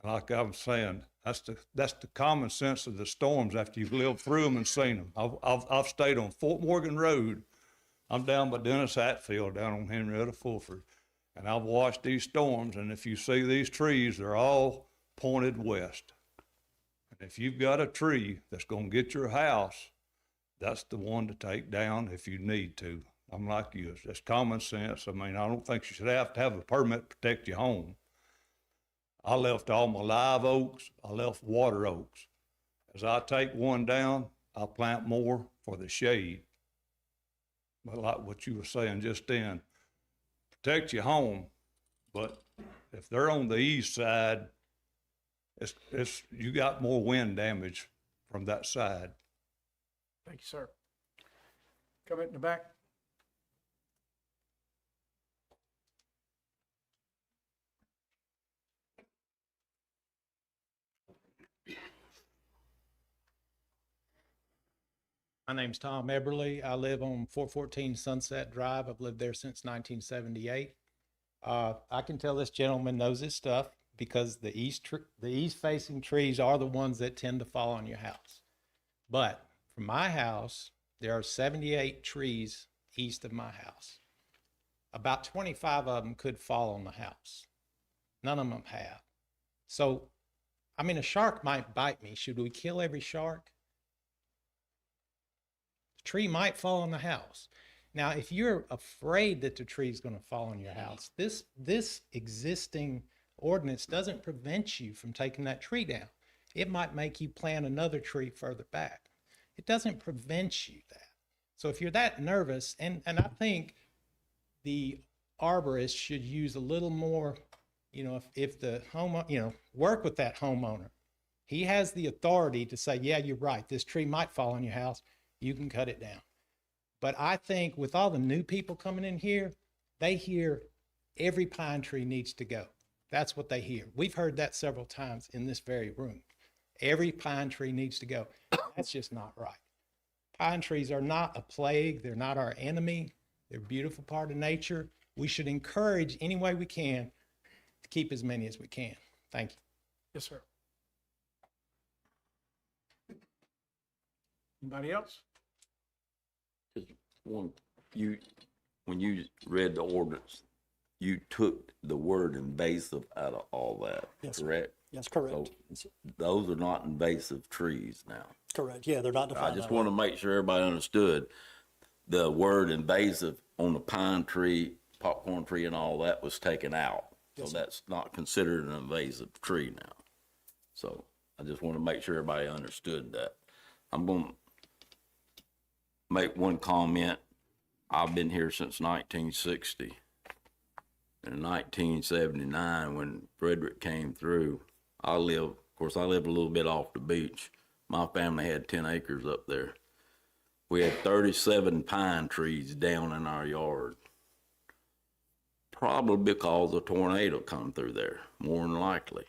S21: Like I'm saying, that's the common sense of the storms after you've lived through them and seen them. I've stayed on Fort Morgan Road. I'm down by Dennis Hatfield, down on Henrietta Fulford, and I've watched these storms. And if you see these trees, they're all pointed west. And if you've got a tree that's going to get your house, that's the one to take down if you need to. I'm like you. It's common sense. I mean, I don't think you should have to have a permit to protect your home. I left all my live oaks. I left water oaks. As I take one down, I plant more for the shade. But like what you were saying just then, protect your home. But if they're on the east side, it's you got more wind damage from that side.
S3: Thank you, sir. Come in the back.
S22: My name's Tom Eberly. I live on 414 Sunset Drive. I've lived there since 1978. I can tell this gentleman knows his stuff because the east facing trees are the ones that tend to fall on your house. But from my house, there are 78 trees east of my house. About 25 of them could fall on the house. None of them have. So, I mean, a shark might bite me. Should we kill every shark? Tree might fall on the house. Now, if you're afraid that the tree is going to fall on your house, this existing ordinance doesn't prevent you from taking that tree down. It might make you plant another tree further back. It doesn't prevent you that. So if you're that nervous, and I think the arborist should use a little more, if the homeowner, work with that homeowner. He has the authority to say, yeah, you're right, this tree might fall on your house. You can cut it down. But I think with all the new people coming in here, they hear every pine tree needs to go. That's what they hear. We've heard that several times in this very room. Every pine tree needs to go. That's just not right. Pine trees are not a plague. They're not our enemy. They're a beautiful part of nature. We should encourage any way we can to keep as many as we can. Thank you.
S3: Yes, sir. Anybody else?
S4: Just one, when you read the ordinance, you took the word invasive out of all that,
S8: Yes,
S4: correct?
S8: Yes, correct.
S4: So those are not invasive trees now.
S8: Correct. Yeah, they're not defined.
S4: I just want to make sure everybody understood the word invasive on the pine tree, popcorn tree and all that was taken out.
S8: Yes,
S4: So that's not considered an invasive tree now. So I just want to make sure everybody understood that. I'm going to make one comment. I've been here since 1960. In 1979, when Frederick came through, I lived a little bit off the beach. My family had 10 acres up there. We had 37 pine trees down in our yard. Probably because a tornado come through there, more than likely.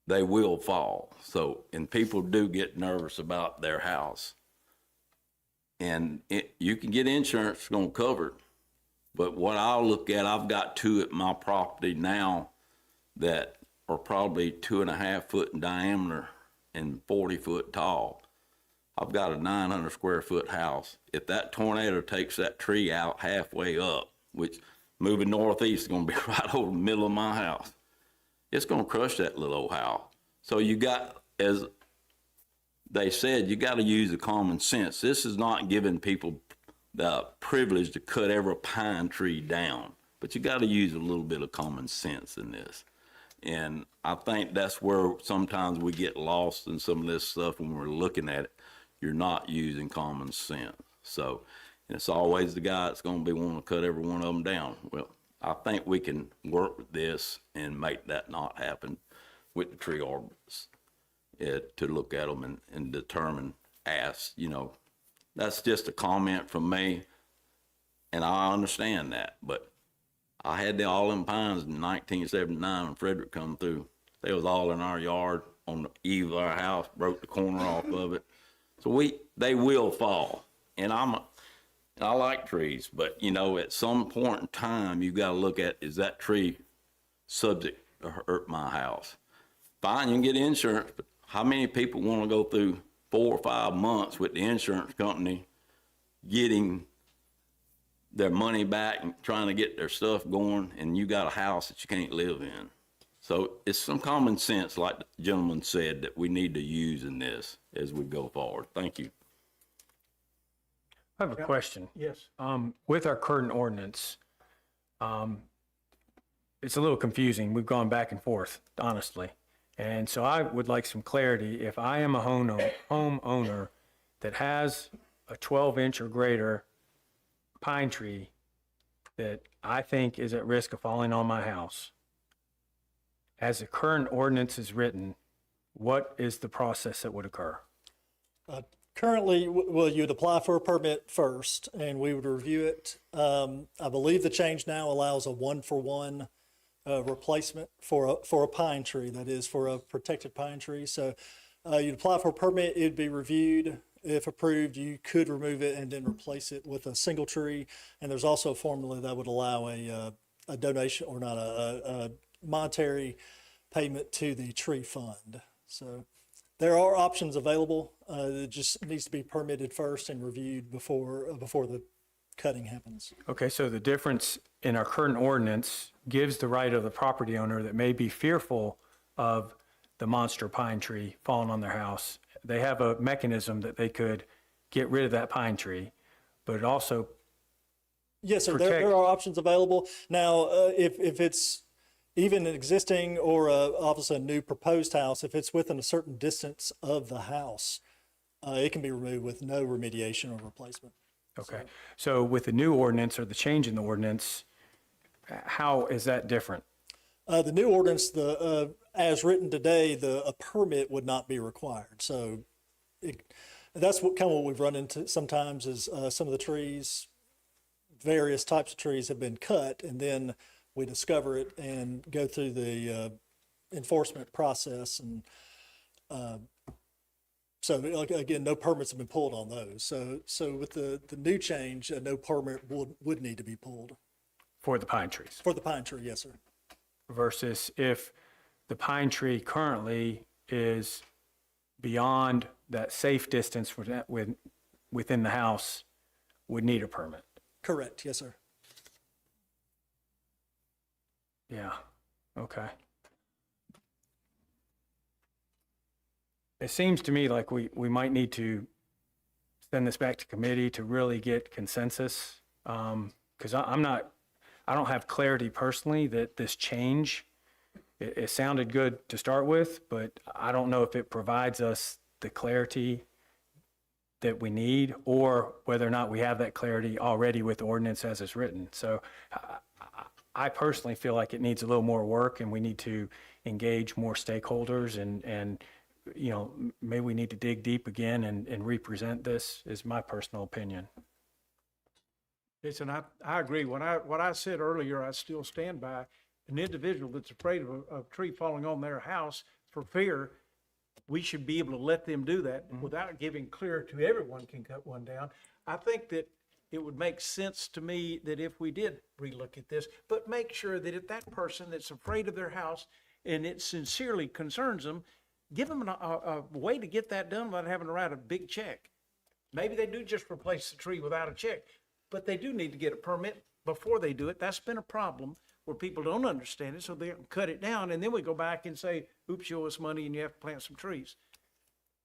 S4: They will fall. So, and people do get nervous about their house. And you can get insurance, it's gonna cover it. But what I'll look at, I've got two at my property now that are probably 2.5 foot in diameter and 40 foot tall. I've got a 900 square foot house. If that tornado takes that tree out halfway up, which moving northeast is gonna be right over the middle of my house, it's gonna crush that little old house. So you got, as they said you got to use the common sense. This is not giving people the privilege to cut every pine tree down, but you got to use a little bit of common sense in this. And I think that's where sometimes we get lost in some of this stuff when we're looking at it. You're not using common sense. So it's always the guy that's going to be wanting to cut every one of them down. Well, I think we can work with this and make that not happen with the tree ordinance, to look at them and determine, ask, that's just a comment from me, and I understand that, but I had all them pines in 1979 when Frederick come through. They was all in our yard on the eve of our house, broke the corner off of it. So they will fall, and I like trees, but at some point in time, you got to look at, is that tree subject to hurt my house? Fine, you can get insurance, but how many people want to go through 4 or 5 months with the insurance company getting their money back and trying to get their stuff going, and you got a house that you can't live in? So it's some common sense, like the gentleman said, that we need to use in this as we go forward. Thank you.
S5: I have a question.
S3: Yes.
S5: With our current ordinance, it's a little confusing. We've gone back and forth, honestly. And so I would like some clarity. If I am a homeowner that has a 12-inch or greater pine tree that I think is at risk of falling on my house, as the current ordinance is written, what is the process that would occur?
S8: Currently, well, you'd apply for a permit first, and we would review it. I believe the change now allows a 1-for-1 replacement for a pine tree, that is, for a protected pine tree. So you'd apply for a permit, it'd be reviewed. If approved, you could remove it and then replace it with a single tree. And there's also a formula that would allow a donation, or not a monetary payment to the tree fund. So there are options available. It just needs to be permitted first and reviewed before the cutting happens.
S5: Okay, so the difference in our current ordinance gives the right of the property owner that may be fearful of the monster pine tree falling on their house. They have a mechanism that they could get rid of that pine tree, but it also
S8: Yes, sir. There are options available. Now, if it's even an existing or obviously a new proposed house, if it's within a certain distance of the house, it can be removed with no remediation or replacement.
S5: Okay. So with the new ordinance or the change in the ordinance, how is that different?
S8: The new ordinance, as written today, a permit would not be required. So that's what we've run into sometimes is some of the trees, various types of trees have been cut, and then we discover it and go through the enforcement process. And so again, no permits have been pulled on those. So with the new change, no permit would need to be pulled.
S5: For the pine trees?
S8: For the pine tree, yes, sir.
S5: Versus if the pine tree currently is beyond that safe distance within the house, would need a permit?
S8: Correct, yes, sir.
S5: Yeah, okay. It seems to me like we might need to send this back to committee to really get consensus. Because I don't have clarity personally that this change, it sounded good to start with, but I don't know if it provides us the clarity that we need, or whether or not we have that clarity already with the ordinance as it's written. So I personally feel like it needs a little more work, and we need to engage more stakeholders, and maybe we need to dig deep again and represent this, is my personal opinion.
S3: Listen, I agree. What I said earlier, I still stand by. An individual that's afraid of a tree falling on their house for fear, we should be able to let them do that without giving clear to everyone can cut one down. I think that it would make sense to me that if we did relook at this, but make sure that if that person that's afraid of their house and it sincerely concerns them, give them a way to get that done without having to write a big check. Maybe they do just replace the tree without a check, but they do need to get a permit before they do it. That's been a problem where people don't understand it, so they cut it down, and then we go back and say, oops, you owe us money and you have to plant some trees.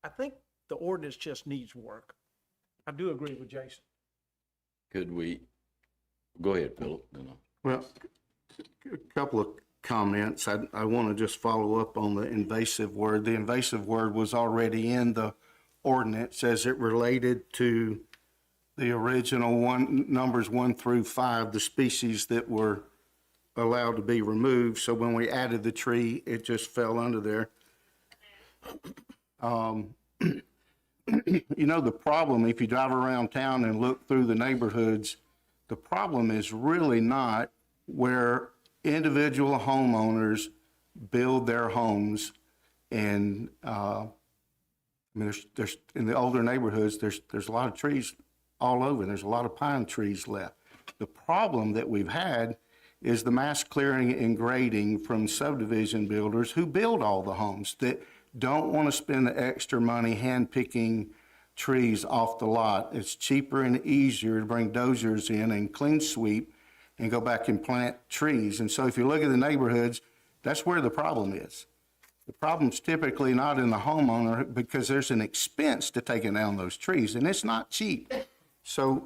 S3: I think The ordinance just needs work. I do agree with Jason.
S4: Could we, go ahead, Philip. then I'll-
S10: Well, a couple of comments. I want to just follow up on the invasive word. The invasive word was already in the ordinance as it related to the original numbers 1 through 5, the species that were allowed to be removed. So when we added the tree, it just fell under there. You know, the problem, if you drive around town and look through the neighborhoods, the problem is really not where individual homeowners build their homes. And, I mean, there's in the older neighborhoods, there's a lot of trees all over. There's a lot of pine trees left. The problem that we've had is the mass clearing and grading from subdivision builders who build all the homes that don't want to spend the extra money hand picking trees off the lot. It's cheaper and easier to bring dozers in and clean sweep and go back and plant trees. And so if you look at the neighborhoods, that's where the problem is. The problem's typically not in the homeowner because there's an expense to taking down those trees, and it's not cheap. So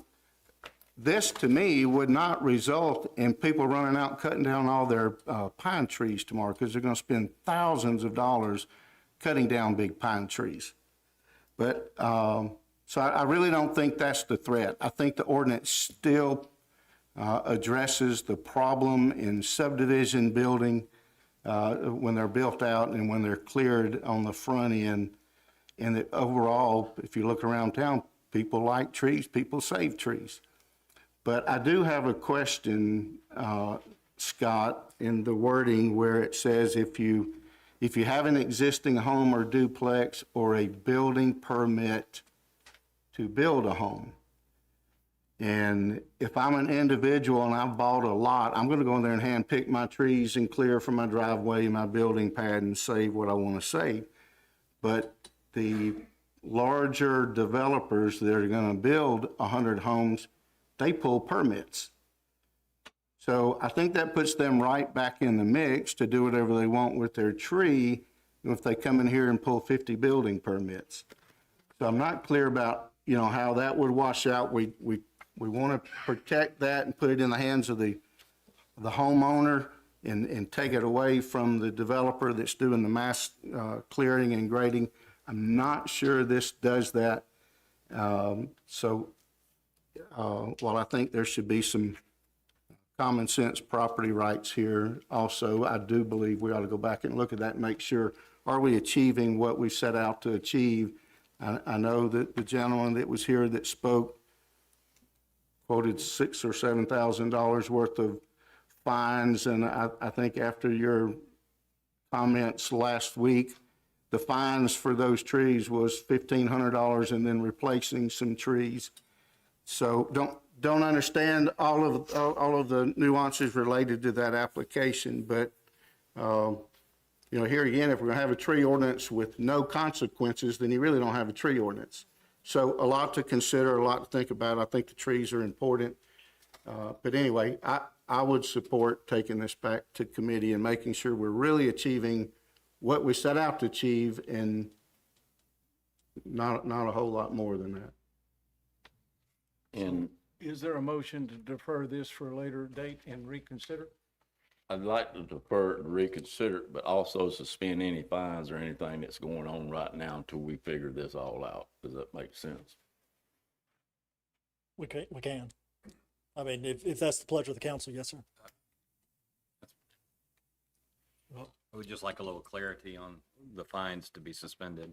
S10: this, to me, would not result in people running out cutting down all their pine trees tomorrow because they're going to spend thousands of dollars cutting down big pine trees. But so I really don't think that's the threat. I think the ordinance still addresses the problem in subdivision building when they're built out and when they're cleared on the front end. And that overall, if you look around town, people like trees, people save trees. But I do have a question, Scott, in the wording where it says if you have an existing home or duplex or a building permit to build a home. And if I'm an individual and I've bought a lot, I'm going to go in there and hand pick my trees and clear from my driveway and my building pad and save what I want to save. But the larger developers that are going to build 100 homes, they pull permits. So I think that puts them right back in the mix to do whatever they want with their tree if they come in here and pull 50 building permits. So I'm not clear about, you know, how that would wash out. We want to protect that and put it in the hands of the homeowner and take it away from the developer that's doing the mass clearing and grading. I'm not sure this does that. While I think there should be some common sense property rights here also, I do believe we ought to go back and look at that and make sure, are we achieving what we set out to achieve? I know that the gentleman that was here that spoke quoted $6,000 or $7,000 worth of fines, and I think after your comments last week, the fines for those trees was $1,500 and then replacing some trees. So don't understand all of the nuances related to that application, but you know, here again, if we're going to have a tree ordinance with no consequences, then you really don't have a tree ordinance. So a lot to consider, a lot to think about. I think the trees are important. But anyway, I would support taking this back to committee and making sure we're really achieving what we set out to achieve and not a whole lot more than that.
S4: And
S3: Is there a motion to defer this for a later date and reconsider?
S4: I'd like to defer and reconsider it, but also suspend any fines or anything that's going on right now until we figure this all out. Does that make sense?
S8: We can. I mean, if that's the pleasure of the council, yes, sir.
S2: I would just like a little clarity on the fines to be suspended.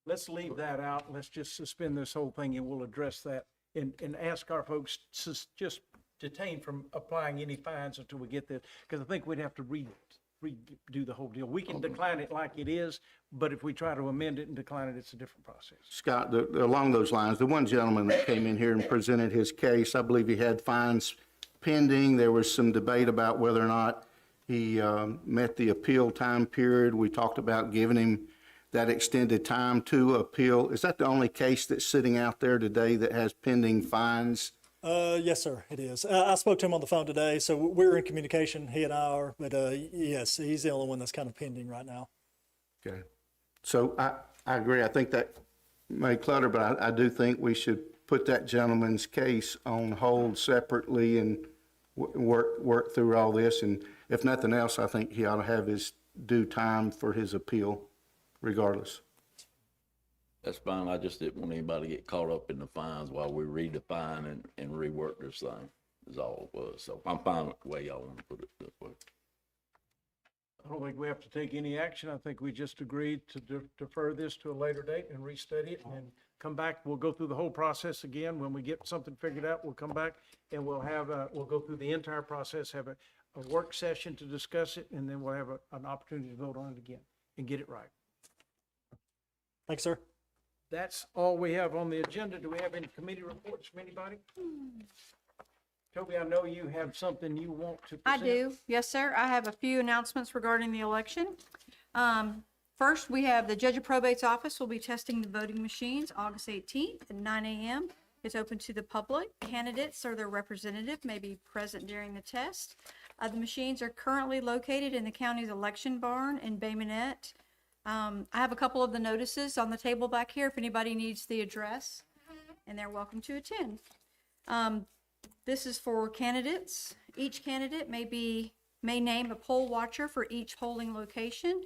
S3: Let's leave that out. Let's just suspend this whole thing and we'll address that and ask our folks to just detain from applying any fines until we get this, because I think we'd have to redo the whole deal. We can decline it like it is, but if we try to amend it and decline it, it's a different process.
S10: Scott, along those lines, the one gentleman that came in here and presented his case, I believe he had fines pending. There was some debate about whether or not he met the appeal time period. We talked about giving him that extended time to appeal. Is that the only case that's sitting out there today that has pending fines?
S8: Yes, sir, it is. I spoke to him on the phone today, so we're in communication, he and I are, but yes, he's the only one that's kind of pending right now.
S10: Okay. So I agree. I think that may clutter, but I do think we should put that gentleman's case on hold separately and work through all this. And if nothing else, I think he ought to have his due time for his appeal regardless.
S4: That's fine. I just didn't want anybody to get caught up in the fines while we redefine and rework this thing, is all it was. So I'm fine with the way y'all want to put it this way.
S3: I don't think we have to take any action. I think we just agreed to defer this to a later date and restudy it and come back. We'll go through the whole process again. When we get something figured out, we'll come back and we'll go through the entire process, have a work session to discuss it, and then we'll have an opportunity to vote on it again and get it right.
S8: Thanks, sir.
S3: That's all we have on the agenda. Do we have any committee reports from anybody? Toby, I know you have something you want to
S9: I
S3: present.
S9: do. Yes, sir. I have a few announcements regarding the election. First, we have the Judge of Probate's office will be testing the voting machines August 18th at 9 a.m. It's open to the public. Candidates or their representative may be present during the test. The machines are currently located in the county's election barn in Bay Minette. I have a couple of the notices on the table back here if anybody needs the address, and they're welcome to attend. This is for candidates. Each candidate may name a poll watcher for each polling location.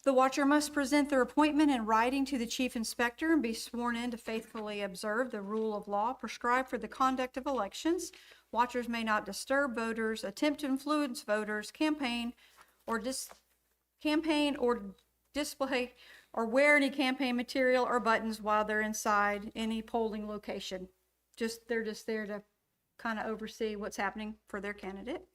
S9: The watcher must present their appointment in writing to the chief inspector and be sworn in to faithfully observe the rule of law prescribed for the conduct of elections. Watchers may not disturb voters, attempt to influence voters, campaign or display or wear any campaign material or buttons while they're inside any polling location. They're just there to kind of oversee what's happening for their candidate.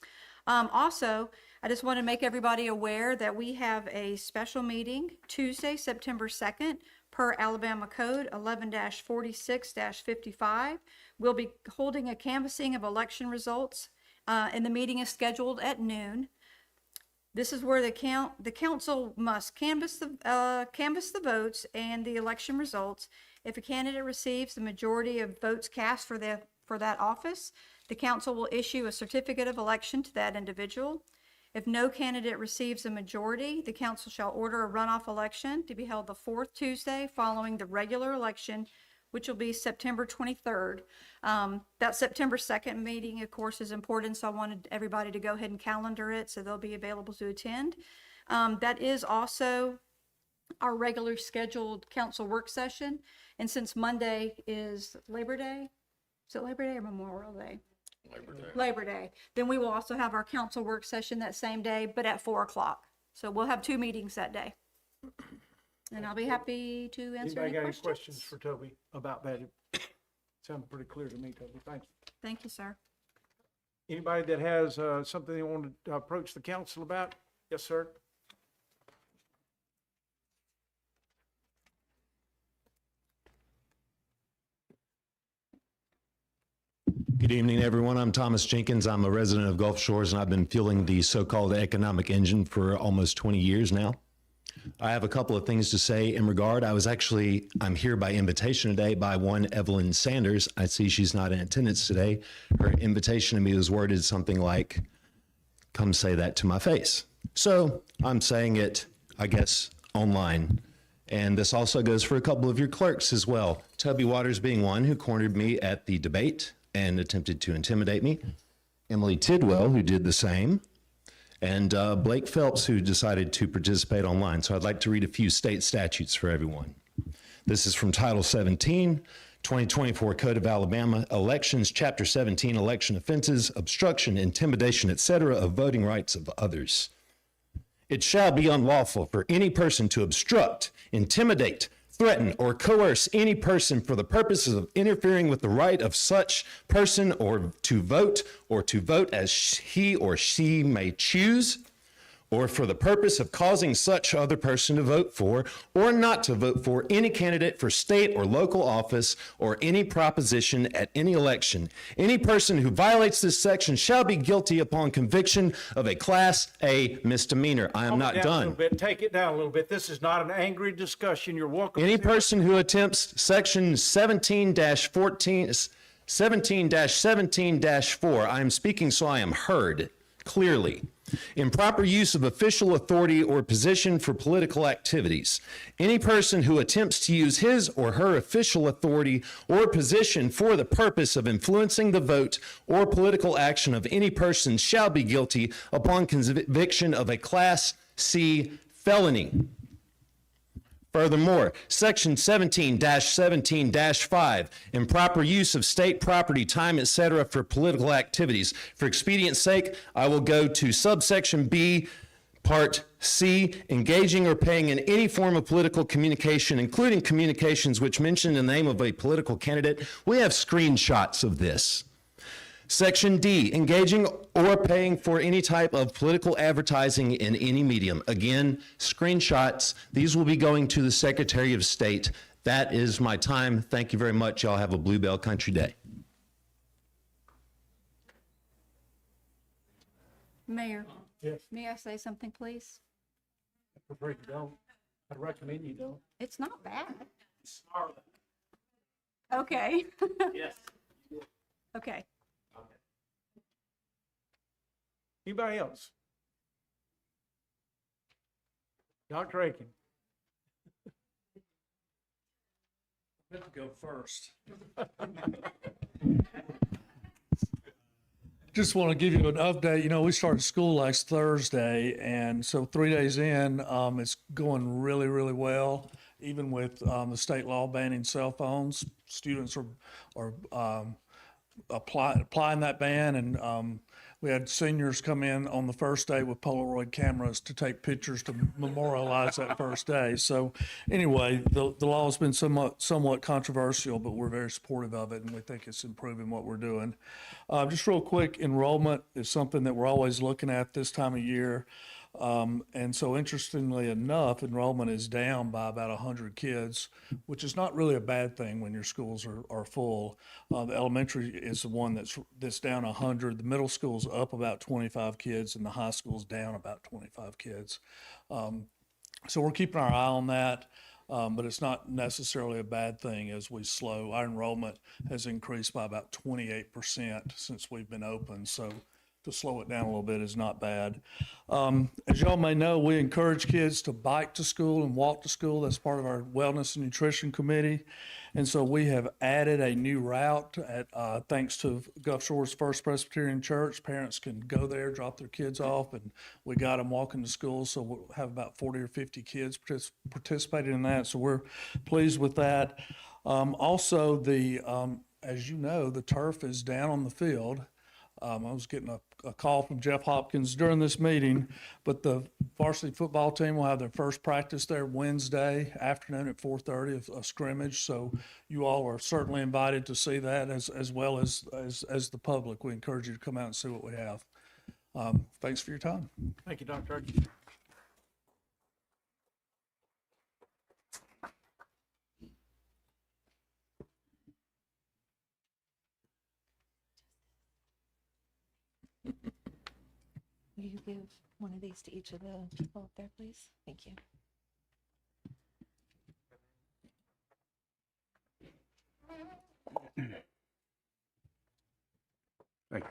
S9: Also, I just want to make everybody aware that we have a special meeting Tuesday, September 2nd, per Alabama Code 11-46-55. We'll be holding a canvassing of election results, and the meeting is scheduled at noon. This is where the council must canvass the votes and the election results. If a candidate receives the majority of votes cast for that office, the council will issue a certificate of election to that individual. If no candidate receives a majority, the council shall order a runoff election to be held the fourth Tuesday following the regular election, which will be September 23rd. That September 2nd meeting, of course, is important, so I wanted everybody to go ahead and calendar it so they'll be available to attend. That is also our regular scheduled council work session, and since Monday is Labor Day, is it Labor Day or Memorial Day? Labor Day. Then we will also have our council work session that same day, but at 4 o'clock. So we'll have 2 meetings that day. And I'll be happy to answer
S3: Anybody
S9: any
S3: got any
S9: questions.
S3: questions for Toby about that? It sounded pretty clear to me, Toby. Thank you.
S9: Thank you, sir.
S3: Anybody that has something they want to approach the council about? Yes, sir.
S6: Good evening, everyone. I'm Thomas Jenkins. I'm a resident of Gulf Shores, and I've been fueling the so-called economic engine for almost 20 years now. I have a couple of things to say in regard. I'm here by invitation today by one Evelyn Sanders. I see she's not in attendance today. Her invitation to me was worded something like, "Come say that to my face." So I'm saying it, I guess, online. And this also goes for a couple of your clerks as well. Toby Waters being one who cornered me at the debate and attempted to intimidate me. Emily Tidwell, who did the same. And Blake Phelps, who decided to participate online. So I'd like to read a few state statutes for everyone. This is from Title 17, 2024 Code of Alabama, Elections, Chapter 17, Election Offenses, Obstruction, Intimidation, etc. of voting rights of others. It shall be unlawful for any person to obstruct, intimidate, threaten, or coerce any person for the purposes of interfering with the right of such person or to vote as he or she may choose, or for the purpose of causing such other person to vote for or not to vote for any candidate for state or local office or any proposition at any election. Any person who violates this section shall be guilty upon conviction of a Class A misdemeanor. I am not done.
S3: Take it down a little bit. This is not an angry discussion. You're welcome.
S6: Any person who attempts section 17-17-4, I am speaking so I am heard. clearly. Improper use of official authority or position for political activities. Any person who attempts to use his or her official authority or position for the purpose of influencing the vote or political action of any person shall be guilty upon conviction of a Class C felony. Furthermore, Section 17-17-5, improper use of state property, time, etc. for political activities. For expedience's sake, I will go to subsection B, Part C, engaging or paying in any form of political communication, including communications which mention the name of a political candidate. We have screenshots of this. Section D, engaging or paying for any type of political advertising in any medium. Again, screenshots. These will be going to the Secretary of State. That is my time. Thank you very much. Y'all have a Bluebell Country Day.
S9: Mayor,
S3: Yes.
S9: may I say something, please?
S3: I prefer you don't. I recommend you don't.
S9: It's not bad. Okay.
S3: Yes.
S9: Okay.
S3: Anybody else? Dr. Aiken.
S1: Let me go first. Just want to give you an update. You know, we started school last Thursday, and so 3 days in, it's going really, really well. Even with the state law banning cell phones, students are applying that ban, and we had seniors come in on the first day with Polaroid cameras to take pictures to memorialize that first day. So anyway, the law has been somewhat controversial, but we're very supportive of it, and we think it's improving what we're doing. Just real quick, enrollment is something that we're always looking at this time of year. And so interestingly enough, enrollment is down by about 100 kids, which is not really a bad thing when your schools are full. The elementary is the one that's down 100. The middle school's up about 25 kids, and the high school's down about 25 kids. So we're keeping our eye on that, but it's not necessarily a bad thing as we slow. Our enrollment has increased by about 28% since we've been open. So to slow it down a little bit is not bad. As y'all may know, we encourage kids to bike to school and walk to school. That's part of our Wellness and Nutrition Committee. And so we have added a new route thanks to Gulf Shores First Presbyterian Church. Parents can go there, drop their kids off, and we got them walking to school. So we'll have about 40 or 50 kids participating in that. So we're pleased with that. Also, as you know, the turf is down on the field. I was getting a call from Jeff Hopkins during this meeting, but the varsity football team will have their first practice there Wednesday afternoon at 4:30, a scrimmage. So you all are certainly invited to see that as well as the public. We encourage you to come out and see what we have. Thanks for your time.
S3: Thank you, Dr. Aiken.
S7: Will you give one of these to each of the people up there, please? Thank you.
S3: Thank you.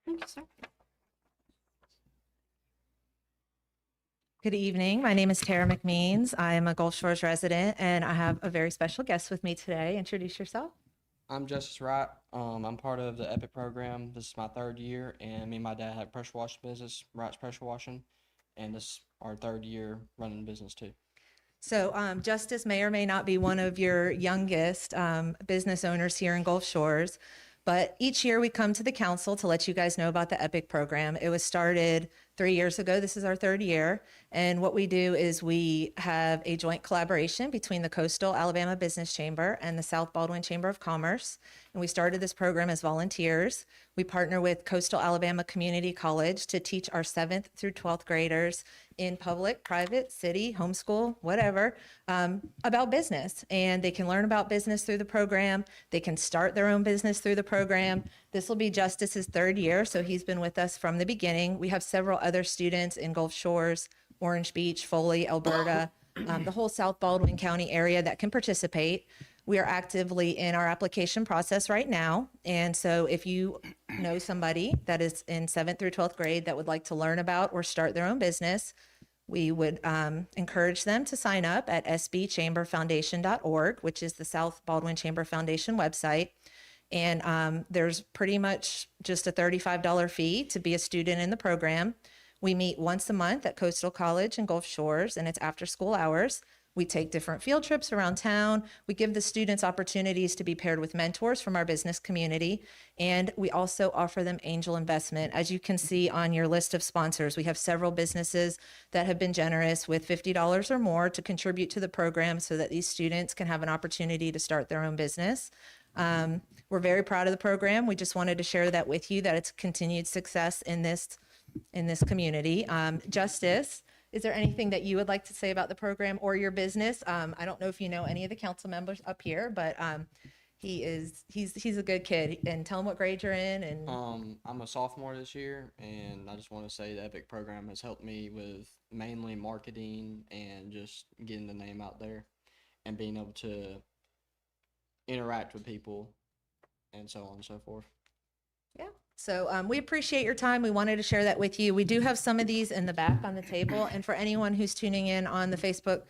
S9: Thank you, sir.
S7: Good evening. My name is Tara McMeans. I am a Gulf Shores resident, and I have a very special guest with me today. Introduce yourself.
S23: I'm Justice Wright. I'm part of the EPIC program. This is my 3rd year, and me and my dad have a pressure washing business, Wright's Pressure Washing, and this is our 3rd year running the business too.
S7: So Justice may or may not be one of your youngest business owners here in Gulf Shores, but each year we come to the council to let you guys know about the EPIC program. It was started 3 years ago. This is our 3rd year. And what we do is we have a joint collaboration between the Coastal Alabama Business Chamber and the South Baldwin Chamber of Commerce. And we started this program as volunteers. We partner with Coastal Alabama Community College to teach our 7th through 12th graders in public, private, city, homeschool, whatever, about business. And they can learn about business through the program. They can start their own business through the program. This will be Justice's 3rd year, so he's been with us from the beginning. We have several other students in Gulf Shores, Orange Beach, Foley, Alberta, the whole South Baldwin County area that can participate. We are actively in our application process right now. And so if you know somebody that is in 7th through 12th grade that would like to learn about or start their own business, we would encourage them to sign up at sbchamberfoundation.org, which is the South Baldwin Chamber Foundation website. And there's pretty much just a $35 fee to be a student in the program. We meet once a month at Coastal College and Gulf Shores, and it's after school hours. We take different field trips around town. We give the students opportunities to be paired with mentors from our business community. And we also offer them angel investment. As you can see on your list of sponsors, we have several businesses that have been generous with $50 or more to contribute to the program so that these students can have an opportunity to start their own business. We're very proud of the program. We just wanted to share that with you, that it's continued success in this community. Justice, is there anything that you would like to say about the program or your business? I don't know if you know any of the council members up here, but he's a good kid. And tell him what grade you're in. And
S23: I'm a sophomore this year, and I just want to say the EPIC program has helped me with mainly marketing and just getting the name out there and being able to interact with people and so on and so forth.
S7: yeah. So we appreciate your time. We wanted to share that with you. We do have some of these in the back on the table. And for anyone who's tuning in on the Facebook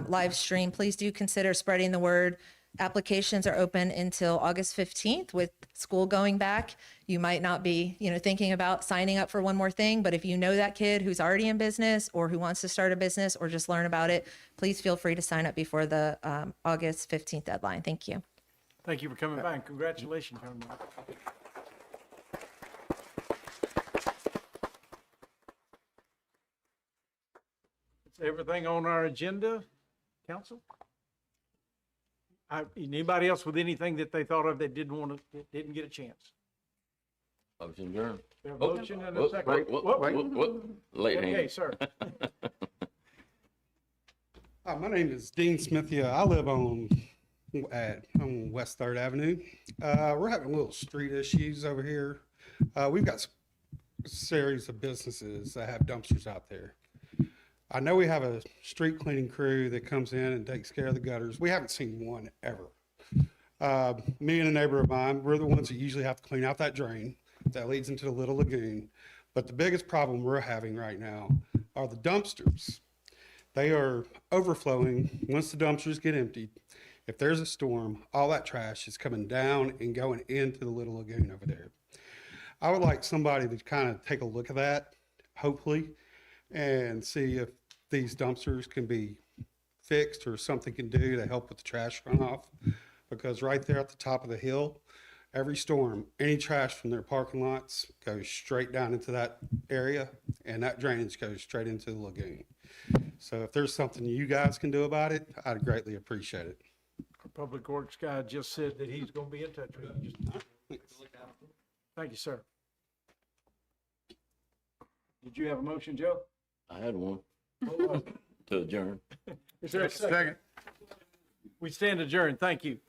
S7: live stream, please do consider spreading the word. Applications are open until August 15th. With school going back, you might not be, thinking about signing up for one more thing, but if you know that kid who's already in business or who wants to start a business or just learn about it, please feel free to sign up before the August 15th deadline. Thank you.
S3: Thank you for coming by, and congratulations, young man. That's everything on our agenda, council? Anybody else with anything that they thought of that didn't get a chance?
S4: Motion adjourned.
S3: There's a motion and a second.
S4: Late hand.
S3: Okay, sir.
S12: Hi, my name is Dean Smithia. I live on West 3rd Avenue. We're having little street issues over here. We've got a series of businesses that have dumpsters out there. I know we have a street cleaning crew that comes in and takes care of the gutters. We haven't seen one ever. Me and a neighbor of mine, we're the ones that usually have to clean out that drain that leads into the little lagoon. But the biggest problem we're having right now are the dumpsters. They are overflowing once the dumpsters get emptied. If there's a storm, all that trash is coming down and going into the little lagoon over there. I would like somebody to kind of take a look at that, hopefully, and see if these dumpsters can be fixed or something can do to help with the trash runoff. Because right there at the top of the hill, every storm, any trash from their parking lots goes straight down into that area, and that drainage goes straight into the lagoon. So if there's something you guys can do about it, I'd greatly appreciate it.
S3: Our Public Works guy just said that he's going to be in touch with you. Thank you, sir. Did you have a motion, Joe?
S4: I had one
S3: What was it?
S4: to adjourn.
S3: Is there a second? We stand adjourned. Thank you.